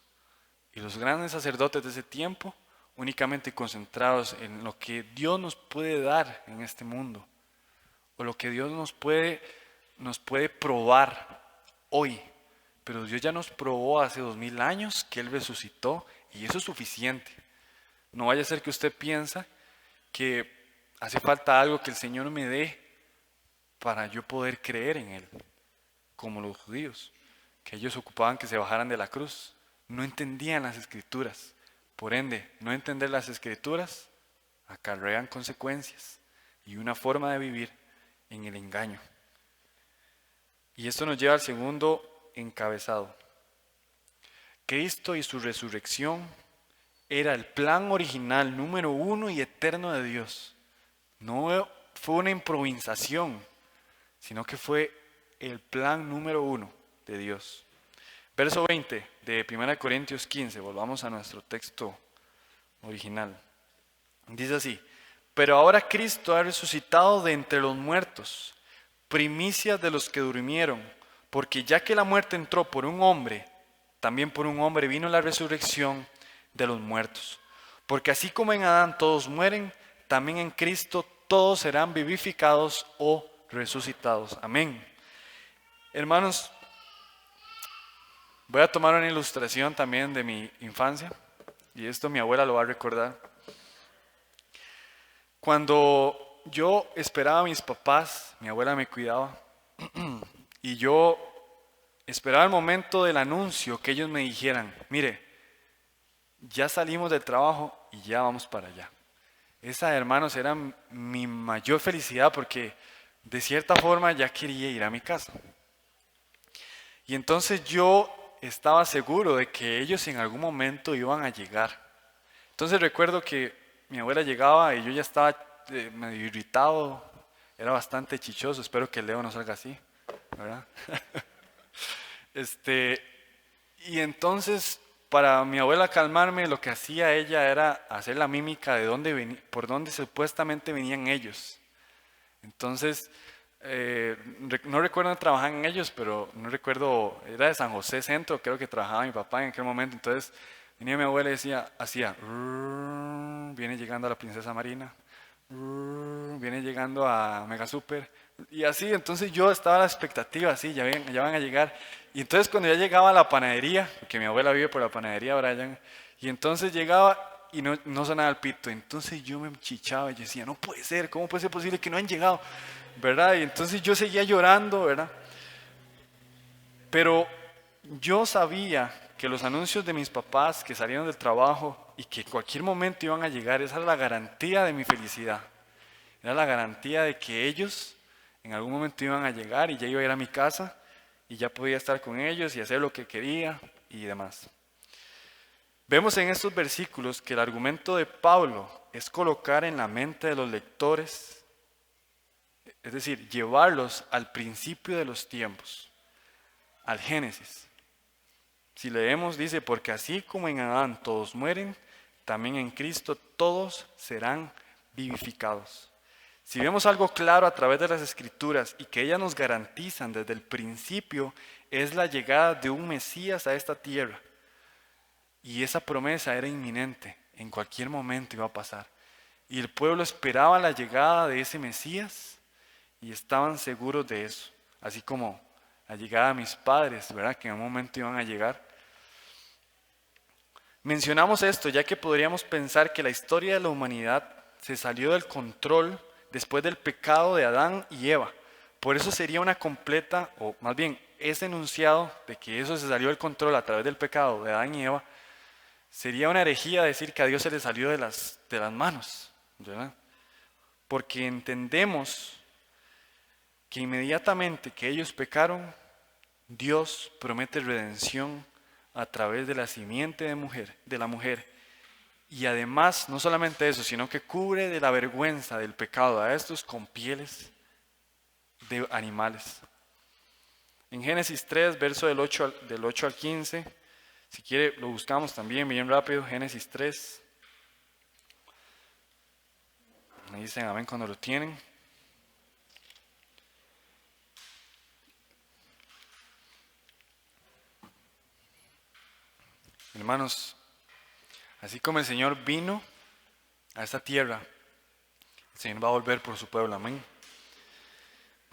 y los grandes sacerdotes de ese tiempo, únicamente concentrados en lo que Dios nos puede dar en este mundo, o lo que Dios nos puede probar hoy. Pero Dios ya nos probó hace 2000 años que Él resucitó y eso es suficiente. No vaya a ser que usted piensa que hace falta algo que el Señor me dé para yo poder creer en Él, como los judíos, que ellos ocupaban que se bajaran de la cruz. No entendían las Escrituras. Por ende, no entender las Escrituras acarrean consecuencias y una forma de vivir en el engaño. Y esto nos lleva al segundo encabezado. Cristo y su resurrección era el plan original número 1 y eterno de Dios. No fue una improvisación, sino que fue el plan número 1 de Dios. Verso 20 de 1 Corintios 15, volvamos a nuestro texto original. Dice así: pero ahora Cristo ha resucitado de entre los muertos, primicias de los que durmieron, porque ya que la muerte entró por un hombre, también por un hombre vino la resurrección de los muertos. Porque así como en Adán todos mueren, también en Cristo todos serán vivificados o resucitados. Amén. Hermanos, voy a tomar una ilustración también de mi infancia, y esto mi abuela lo va a recordar. Cuando yo esperaba a mis papás, mi abuela me cuidaba, y yo esperaba el momento del anuncio, que ellos me dijeran: mire, ya salimos del trabajo y ya vamos para allá. Esa, hermanos, era mi mayor felicidad, porque de cierta forma ya quería ir a mi casa. Y entonces yo estaba seguro de que ellos en algún momento iban a llegar. Entonces recuerdo que mi abuela llegaba y yo ya estaba medio irritado, era bastante chichoso. Espero que Leo no salga así, ¿verdad? Y entonces, para mi abuela calmarme, lo que hacía ella era hacer la mímica de por dónde supuestamente venían ellos. Entonces, no recuerdo dónde trabajaban ellos, pero no recuerdo, era de San José Centro, creo que trabajaba mi papá en aquel momento. Entonces venía mi abuela y hacía, viene llegando a la Princesa Marina, viene llegando a Mega Super, y así. Entonces yo estaba a la expectativa, así, ya van a llegar. Y entonces cuando ya llegaba a la panadería, porque mi abuela vive por la panadería Brian, y entonces llegaba y no sonaba el pito, entonces yo me chichaba y yo decía: no puede ser, ¿cómo puede ser posible que no han llegado? ¿Verdad? Y entonces yo seguía llorando, ¿verdad? Pero yo sabía que los anuncios de mis papás que salieron del trabajo y que en cualquier momento iban a llegar, esa era la garantía de mi felicidad. Era la garantía de que ellos en algún momento iban a llegar y ya iba a ir a mi casa y ya podía estar con ellos y hacer lo que quería y demás. Vemos en estos versículos que el argumento de Pablo es colocar en la mente de los lectores, es decir, llevarlos al principio de los tiempos, al Génesis. Si leemos, dice: porque así como en Adán todos mueren, también en Cristo todos serán vivificados. Si vemos algo claro a través de las Escrituras y que ellas nos garantizan desde el principio, es la llegada de un Mesías a esta tierra. Y esa promesa era inminente, en cualquier momento iba a pasar. Y el pueblo esperaba la llegada de ese Mesías y estaban seguros de eso. Así como la llegada de mis padres, ¿verdad? Que en un momento iban a llegar. Mencionamos esto ya que podríamos pensar que la historia de la humanidad se salió del control después del pecado de Adán y Eva. Por eso sería una completa, o más bien ese enunciado de que eso se salió del control a través del pecado de Adán y Eva, sería una herejía decir que a Dios se le salió de las manos, ¿verdad? Porque entendemos que inmediatamente que ellos pecaron, Dios promete redención a través de la simiente de la mujer. Y además, no solamente eso, sino que cubre de la vergüenza del pecado a estos con pieles de animales. En Génesis 3, verso del 8 al 15, si quiere lo buscamos también bien rápido, Génesis 3. Me dicen amén cuando lo tienen. Hermanos, así como el Señor vino a esta tierra, el Señor va a volver por su pueblo, amén.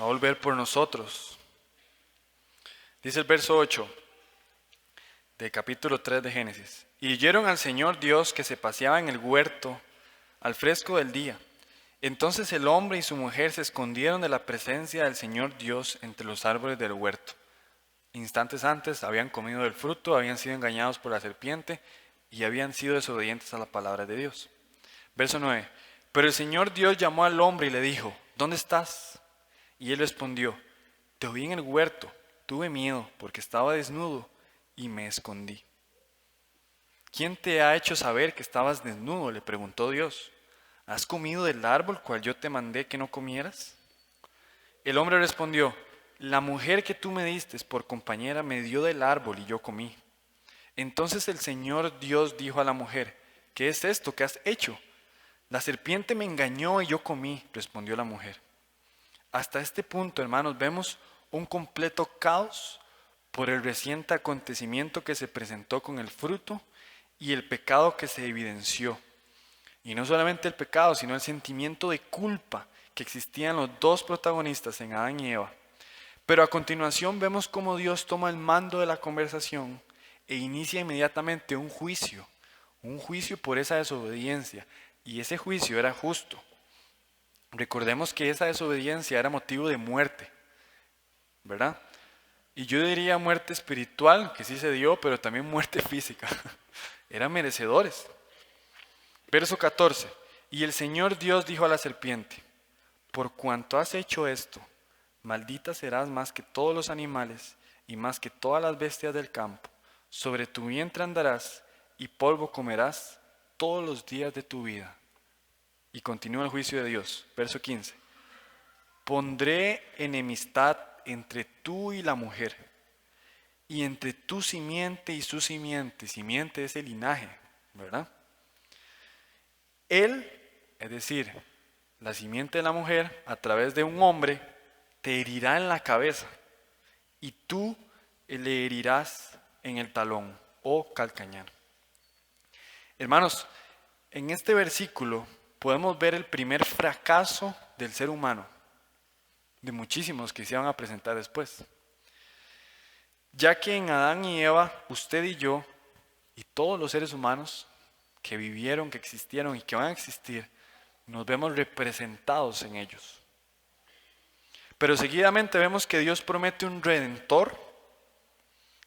Va a volver por nosotros. Dice el verso 8 del capítulo 3 de Génesis. Y oyeron al Señor Dios que se paseaba en el huerto al fresco del día. Entonces el hombre y su mujer se escondieron de la presencia del Señor Dios entre los árboles del huerto. Instantes antes habían comido del fruto, habían sido engañados por la serpiente y habían sido desobedientes a la palabra de Dios. Verso 9. Pero el Señor Dios llamó al hombre y le dijo, ¿dónde estás? Y él respondió, te oí en el huerto, tuve miedo porque estaba desnudo y me escondí. ¿Quién te ha hecho saber que estabas desnudo?, le preguntó Dios. ¿Has comido del árbol cual yo te mandé que no comieras? El hombre respondió, la mujer que tú me diste por compañera me dio del árbol y yo comí. Entonces el Señor Dios dijo a la mujer, ¿qué es esto que has hecho? La serpiente me engañó y yo comí, respondió la mujer. Hasta este punto, hermanos, vemos un completo caos por el reciente acontecimiento que se presentó con el fruto y el pecado que se evidenció. Y no solamente el pecado, sino el sentimiento de culpa que existía en los dos protagonistas, en Adán y Eva. Pero a continuación vemos cómo Dios toma el mando de la conversación e inicia inmediatamente un juicio por esa desobediencia. Y ese juicio era justo. Recordemos que esa desobediencia era motivo de muerte, ¿verdad? Y yo diría muerte espiritual, que sí se dio, pero también muerte física. Eran merecedores. Verso 14. Y el Señor Dios dijo a la serpiente, por cuanto has hecho esto, maldita serás más que todos los animales y más que todas las bestias del campo. Sobre tu vientre andarás y polvo comerás todos los días de tu vida. Y continúa el juicio de Dios. Verso 15. Pondré enemistad entre tú y la mujer, y entre tu simiente y su simiente. Simiente es el linaje, ¿verdad? Él, es decir, la simiente de la mujer, a través de un hombre, te herirá en la cabeza, y tú le herirás en el talón o calcañar. Hermanos, en este versículo podemos ver el primer fracaso del ser humano, de muchísimos que se van a presentar después. Ya que en Adán y Eva, usted y yo, y todos los seres humanos que vivieron, que existieron y que van a existir, nos vemos representados en ellos. Pero seguidamente vemos que Dios promete un redentor,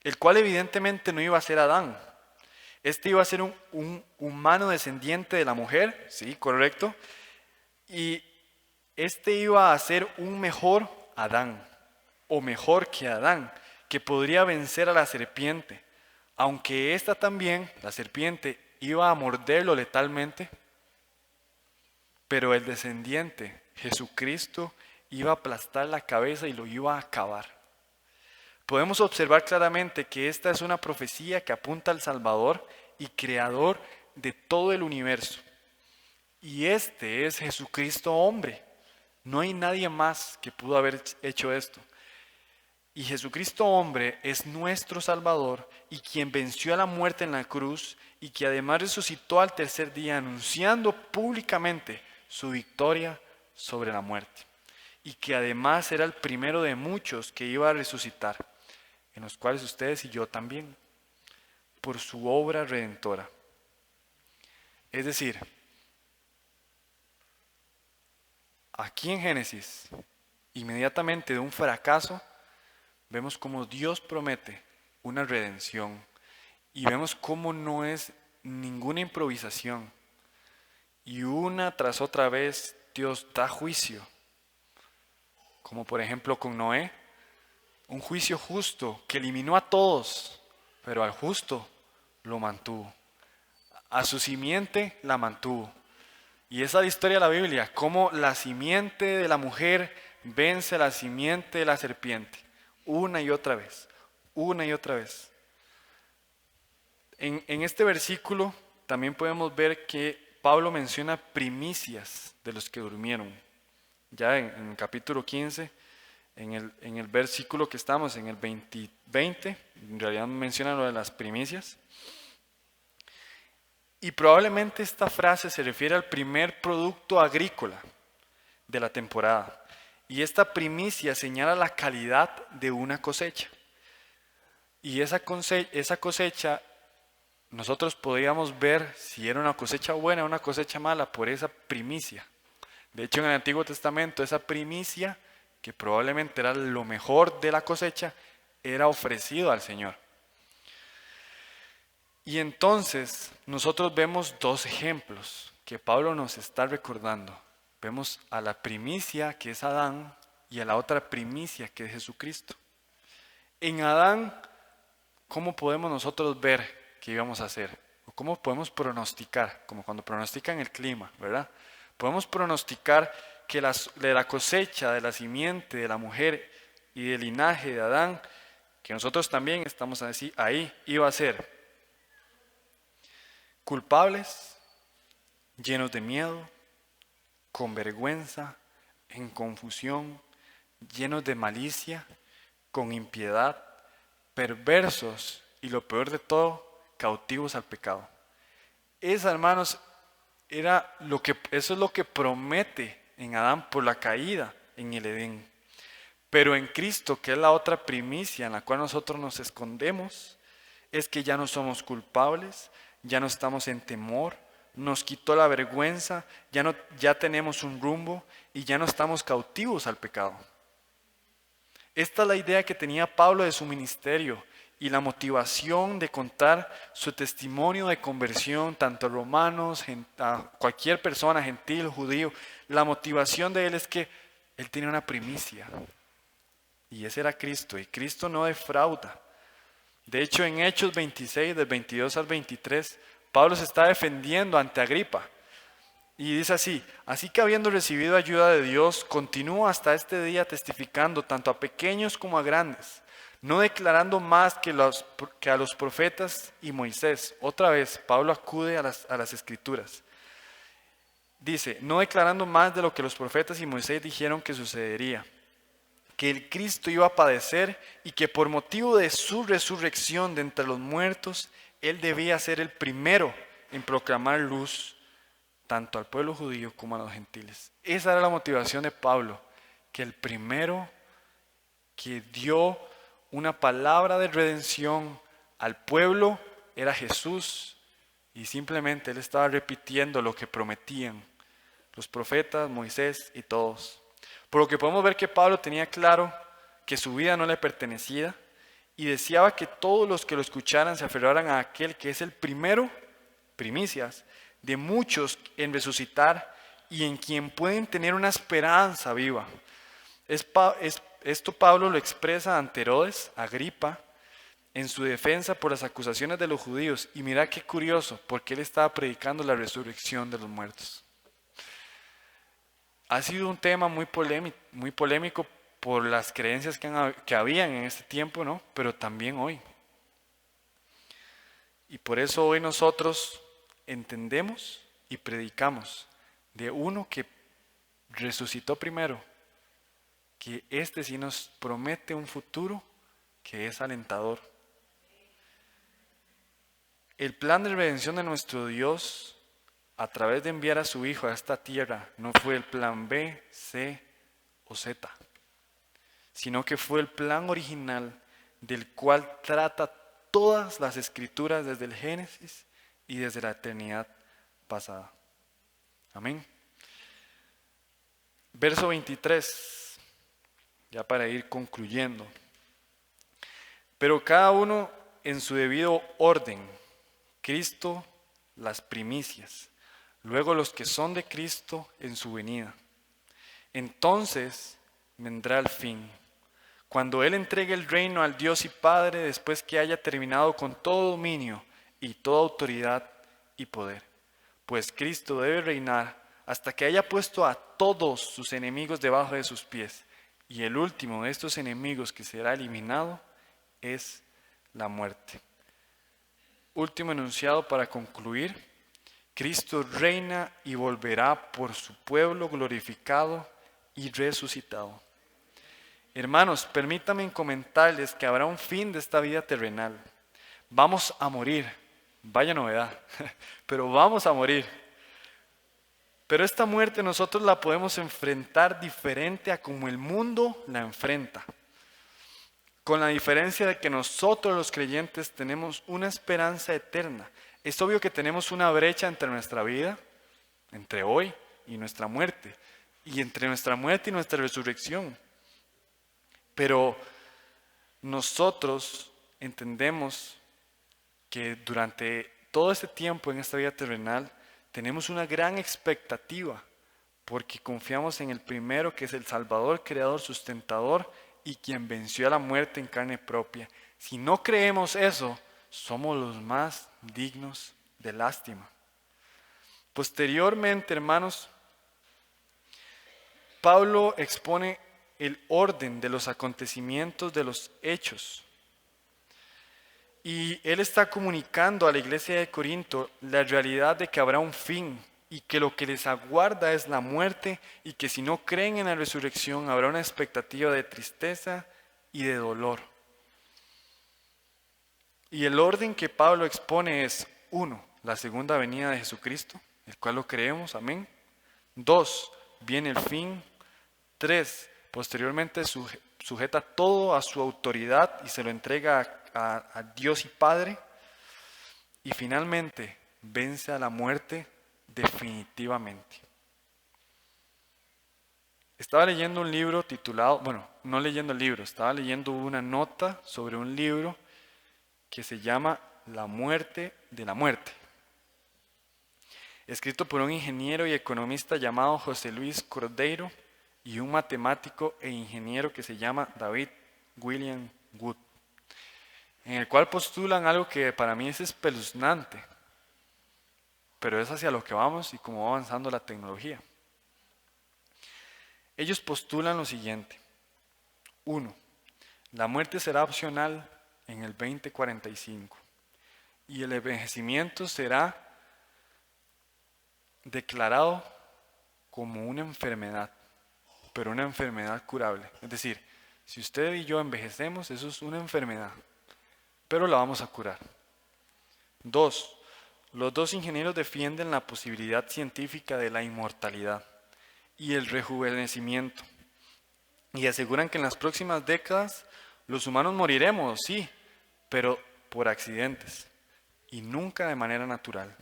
el cual evidentemente no iba a ser Adán. Este iba a ser un humano descendiente de la mujer, sí, correcto, y este iba a ser un mejor Adán, o mejor que Adán, que podría vencer a la serpiente, aunque esta también, la serpiente, iba a morderlo letalmente, pero el descendiente, Jesucristo, iba a aplastar la cabeza y lo iba a acabar. Podemos observar claramente que esta es una profecía que apunta al Salvador y Creador de todo el universo. Y este es Jesucristo hombre. No hay nadie más que pudo haber hecho esto. Y Jesucristo hombre es nuestro Salvador y quien venció a la muerte en la cruz y que además resucitó al tercer día anunciando públicamente su victoria sobre la muerte. Y que además era el primero de muchos que iba a resucitar, en los cuales ustedes y yo también, por su obra redentora. Es decir, aquí en Génesis, inmediatamente de un fracaso, vemos cómo Dios promete una redención y vemos cómo no es ninguna improvisación. Y una tras otra vez Dios da juicio como por ejemplo con Noé, un juicio justo que eliminó a todos, pero al justo lo mantuvo. A su simiente la mantuvo. Y esa es la historia de la Biblia, cómo la simiente de la mujer vence a la simiente de la serpiente, una y otra vez, una y otra vez. En este versículo también podemos ver que Pablo menciona primicias de los que durmieron. Ya en el capítulo 15, en el versículo que estamos, en el 20, en realidad menciona lo de las primicias. Y probablemente esta frase se refiere al primer producto agrícola de la temporada. Y esta primicia señala la calidad de una cosecha. Y esa cosecha, nosotros podríamos ver si era una cosecha buena o una cosecha mala por esa primicia. De hecho, en el Antiguo Testamento, esa primicia, que probablemente era lo mejor de la cosecha, era ofrecido al Señor. Y entonces nosotros vemos dos ejemplos que Pablo nos está recordando. Vemos a la primicia, que es Adán, y a la otra primicia, que es Jesucristo. En Adán, ¿cómo podemos nosotros ver qué íbamos a hacer? ¿O cómo podemos pronosticar? Como cuando pronostican el clima, ¿verdad? Podemos pronosticar que de la cosecha, de la simiente, de la mujer y del linaje de Adán, que nosotros también estamos así, ahí iba a ser culpables, llenos de miedo, con vergüenza, en confusión, llenos de malicia, con impiedad, perversos y lo peor de todo, cautivos al pecado. Esa, hermanos, eso es lo que promete en Adán por la caída en el Edén. Pero en Cristo, que es la otra primicia en la cual nosotros nos escondemos, es que ya no somos culpables, ya no estamos en temor, nos quitó la vergüenza, ya tenemos un rumbo y ya no estamos cautivos al pecado. Esta es la idea que tenía Pablo de su ministerio y la motivación de contar su testimonio de conversión, tanto a romanos, a cualquier persona, gentil, judío. La motivación de él es que él tiene una primicia y ese era Cristo, y Cristo no defrauda. De hecho, en Hechos 26, del 22 al 23, Pablo se está defendiendo ante Agripa. Y dice así que habiendo recibido ayuda de Dios, continúo hasta este día testificando tanto a pequeños como a grandes, no declarando más que a los profetas y Moisés. Otra vez, Pablo acude a las Escrituras. Dice, no declarando más de lo que los profetas y Moisés dijeron que sucedería, que el Cristo iba a padecer y que por motivo de su resurrección de entre los muertos, Él debía ser el primero en proclamar luz tanto al pueblo judío como a los gentiles. Esa era la motivación de Pablo, que el primero que dio una palabra de redención al pueblo era Jesús, y simplemente Él estaba repitiendo lo que prometían los profetas, Moisés y todos. Por lo que podemos ver que Pablo tenía claro que su vida no le pertenecía y deseaba que todos los que lo escucharan se aferraran a aquel que es el primero, primicias, de muchos en resucitar y en quien pueden tener una esperanza viva. Esto Pablo lo expresa ante Herodes, Agripa, en su defensa por las acusaciones de los judíos. Y mira qué curioso, porque él estaba predicando la resurrección de los muertos. Ha sido un tema muy polémico por las creencias que habían en ese tiempo, ¿no? Pero también hoy. Y por eso hoy nosotros entendemos y predicamos de uno que resucitó primero, que este sí nos promete un futuro que es alentador. El plan de redención de nuestro Dios a través de enviar a su Hijo a esta tierra no fue el plan B, C o Z, sino que fue el plan original del cual trata todas las Escrituras desde el Génesis y desde la eternidad pasada. Amén. Verso 23, ya para ir concluyendo. Pero cada uno en su debido orden, Cristo las primicias, luego los que son de Cristo en su venida. Entonces vendrá el fin. Cuando Él entregue el reino al Dios y Padre después que haya terminado con todo dominio y toda autoridad y poder. Pues Cristo debe reinar hasta que haya puesto a todos sus enemigos debajo de sus pies. Y el último de estos enemigos que será eliminado es la muerte. Último enunciado para concluir. Cristo reina y volverá por su pueblo glorificado y resucitado. Hermanos, permítanme comentarles que habrá un fin de esta vida terrenal. Vamos a morir, vaya novedad, pero vamos a morir. Pero esta muerte nosotros la podemos enfrentar diferente a como el mundo la enfrenta. Con la diferencia de que nosotros los creyentes tenemos una esperanza eterna. Es obvio que tenemos una brecha entre nuestra vida, entre hoy y nuestra muerte, y entre nuestra muerte y nuestra resurrección. Pero nosotros entendemos que durante todo este tiempo en esta vida terrenal tenemos una gran expectativa porque confiamos en el primero que es el Salvador, Creador, Sustentador y quien venció a la muerte en carne propia. Si no creemos eso, somos los más dignos de lástima. Posteriormente, hermanos, Pablo expone el orden de los acontecimientos de los hechos. Y él está comunicando a la iglesia de Corinto la realidad de que habrá un fin y que lo que les aguarda es la muerte y que si no creen en la resurrección habrá una expectativa de tristeza y de dolor. Y el orden que Pablo expone es: 1, la segunda venida de Jesucristo, el cual lo creemos, amén. 2, viene el fin. 3, posteriormente sujeta todo a su autoridad y se lo entrega a Dios y Padre. Y finalmente vence a la muerte definitivamente. Estaba leyendo un libro titulado, no leyendo el libro, estaba leyendo una nota sobre un libro que se llama La muerte de la muerte, escrito por un ingeniero y economista llamado José Luis Cordeiro y un matemático e ingeniero que se llama David William Wood, en el cual postulan algo que para mí es espeluznante, pero es hacia lo que vamos y cómo va avanzando la tecnología. Ellos postulan lo siguiente: 1, la muerte será opcional en el 2045 y el envejecimiento será declarado como una enfermedad, pero una enfermedad curable. Es decir, si usted y yo envejecemos, eso es una enfermedad, pero la vamos a curar. 2, los dos ingenieros defienden la posibilidad científica de la inmortalidad y el rejuvenecimiento y aseguran que en las próximas décadas los humanos moriremos, sí, pero por accidentes y nunca de manera natural.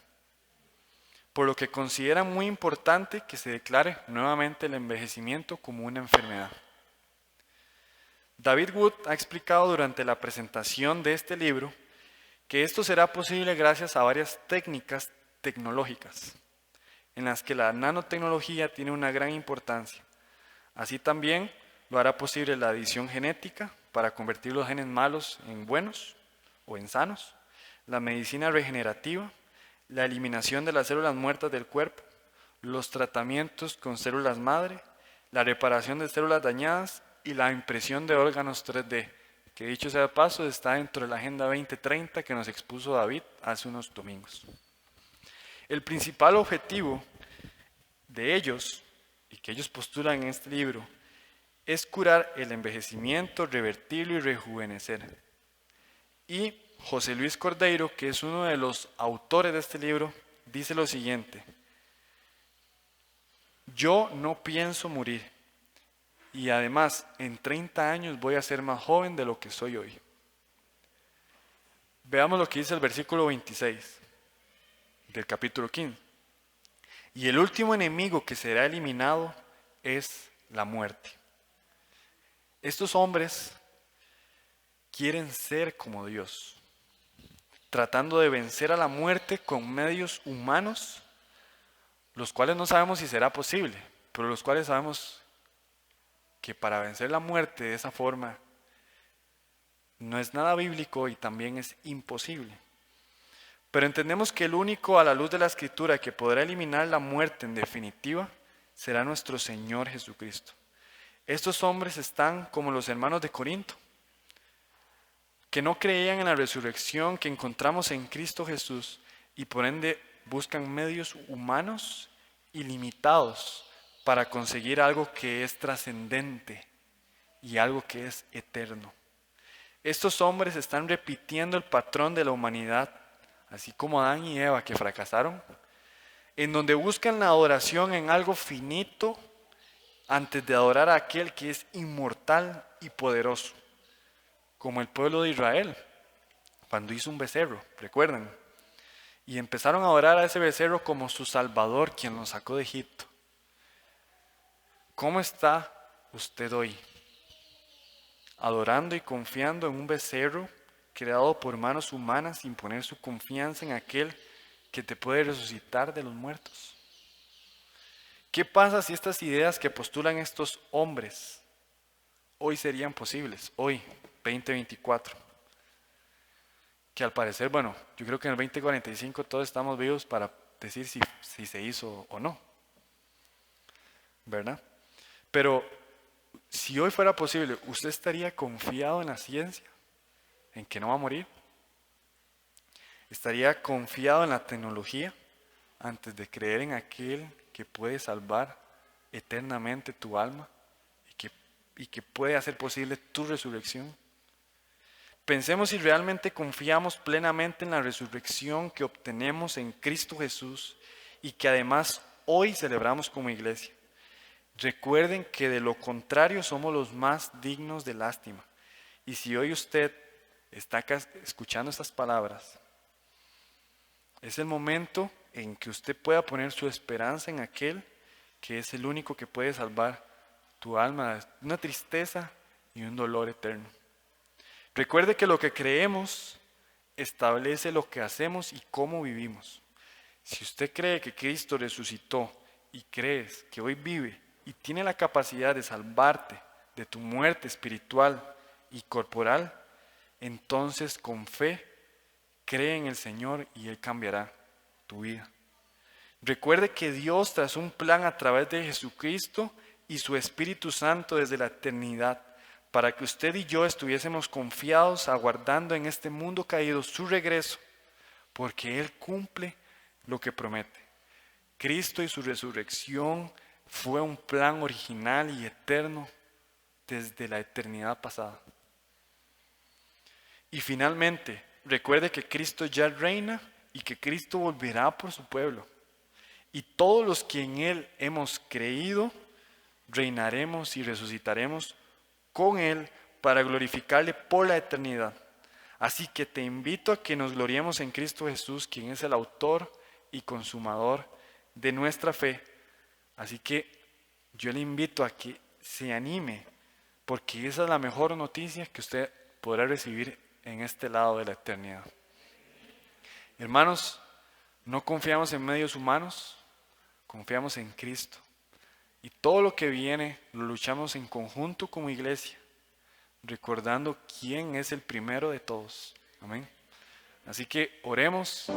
Por lo que consideran muy importante que se declare nuevamente el envejecimiento como una enfermedad. David Wood ha explicado durante la presentación de este libro que esto será posible gracias a varias técnicas tecnológicas, en las que la nanotecnología tiene una gran importancia. Así también lo hará posible la edición genética para convertir los genes malos en buenos o en sanos, la medicina regenerativa, la eliminación de las células muertas del cuerpo, los tratamientos con células madre, la reparación de células dañadas y la impresión de órganos 3D, que dicho sea de paso está dentro de la Agenda 2030 que nos expuso David hace unos domingos. El principal objetivo de ellos, y que ellos postulan en este libro, es curar el envejecimiento, revertirlo y rejuvenecer. Y José Luis Cordeiro, que es uno de los autores de este libro, dice lo siguiente: yo no pienso morir y además en 30 años voy a ser más joven de lo que soy hoy. Veamos lo que dice el versículo 26 del capítulo 15. Y el último enemigo que será eliminado es la muerte. Estos hombres quieren ser como Dios, tratando de vencer a la muerte con medios humanos, los cuales no sabemos si será posible, pero los cuales sabemos que para vencer la muerte de esa forma no es nada bíblico y también es imposible. Pero entendemos que el único a la luz de la Escritura que podrá eliminar la muerte en definitiva será nuestro Señor Jesucristo. Estos hombres están como los hermanos de Corinto, que no creían en la resurrección que encontramos en Cristo Jesús y por ende buscan medios humanos ilimitados para conseguir algo que es trascendente y algo que es eterno. Estos hombres están repitiendo el patrón de la humanidad, así como Adán y Eva que fracasaron, en donde buscan la adoración en algo finito antes de adorar a aquel que es inmortal y poderoso, como el pueblo de Israel, cuando hizo un becerro, recuerden, y empezaron a adorar a ese becerro como su Salvador, quien los sacó de Egipto. ¿Cómo está usted hoy? Adorando y confiando en un becerro creado por manos humanas sin poner su confianza en aquel que te puede resucitar de los muertos. ¿Qué pasa si estas ideas que postulan estos hombres hoy serían posibles? Hoy, 2024. Que al parecer, bueno, yo creo que en el 2045 todos estamos vivos para decir si se hizo o no. ¿Verdad? Pero si hoy fuera posible, ¿usted estaría confiado en la ciencia? ¿En que no va a morir? ¿Estaría confiado en la tecnología antes de creer en aquel que puede salvar eternamente tu alma y que puede hacer posible tu resurrección? Pensemos si realmente confiamos plenamente en la resurrección que obtenemos en Cristo Jesús y que además hoy celebramos como iglesia. Recuerden que de lo contrario somos los más dignos de lástima. Y si hoy usted está acá escuchando estas palabras, es el momento en que usted pueda poner su esperanza en aquel que es el único que puede salvar tu alma de una tristeza y un dolor eterno. Recuerde que lo que creemos establece lo que hacemos y cómo vivimos. Si usted cree que Cristo resucitó y crees que hoy vive y tiene la capacidad de salvarte de tu muerte espiritual y corporal, entonces con fe cree en el Señor y Él cambiará tu vida. Recuerde que Dios trazó un plan a través de Jesucristo y su Espíritu Santo desde la eternidad para que usted y yo estuviésemos confiados aguardando en este mundo caído su regreso, porque Él cumple lo que promete. Cristo y su resurrección fue un plan original y eterno desde la eternidad pasada. Y finalmente, recuerde que Cristo ya reina y que Cristo volverá por su pueblo. Y todos los que en Él hemos creído, reinaremos y resucitaremos con Él para glorificarle por la eternidad. Así que te invito a que nos gloriemos en Cristo Jesús, quien es el autor y consumador de nuestra fe. Así que yo le invito a que se anime, porque esa es la mejor noticia que usted podrá recibir en este lado de la eternidad. Hermanos, no confiamos en medios humanos, confiamos en Cristo. Y todo lo que viene lo luchamos en conjunto como iglesia, recordando quién es el primero de todos. Amén. Así que oremos.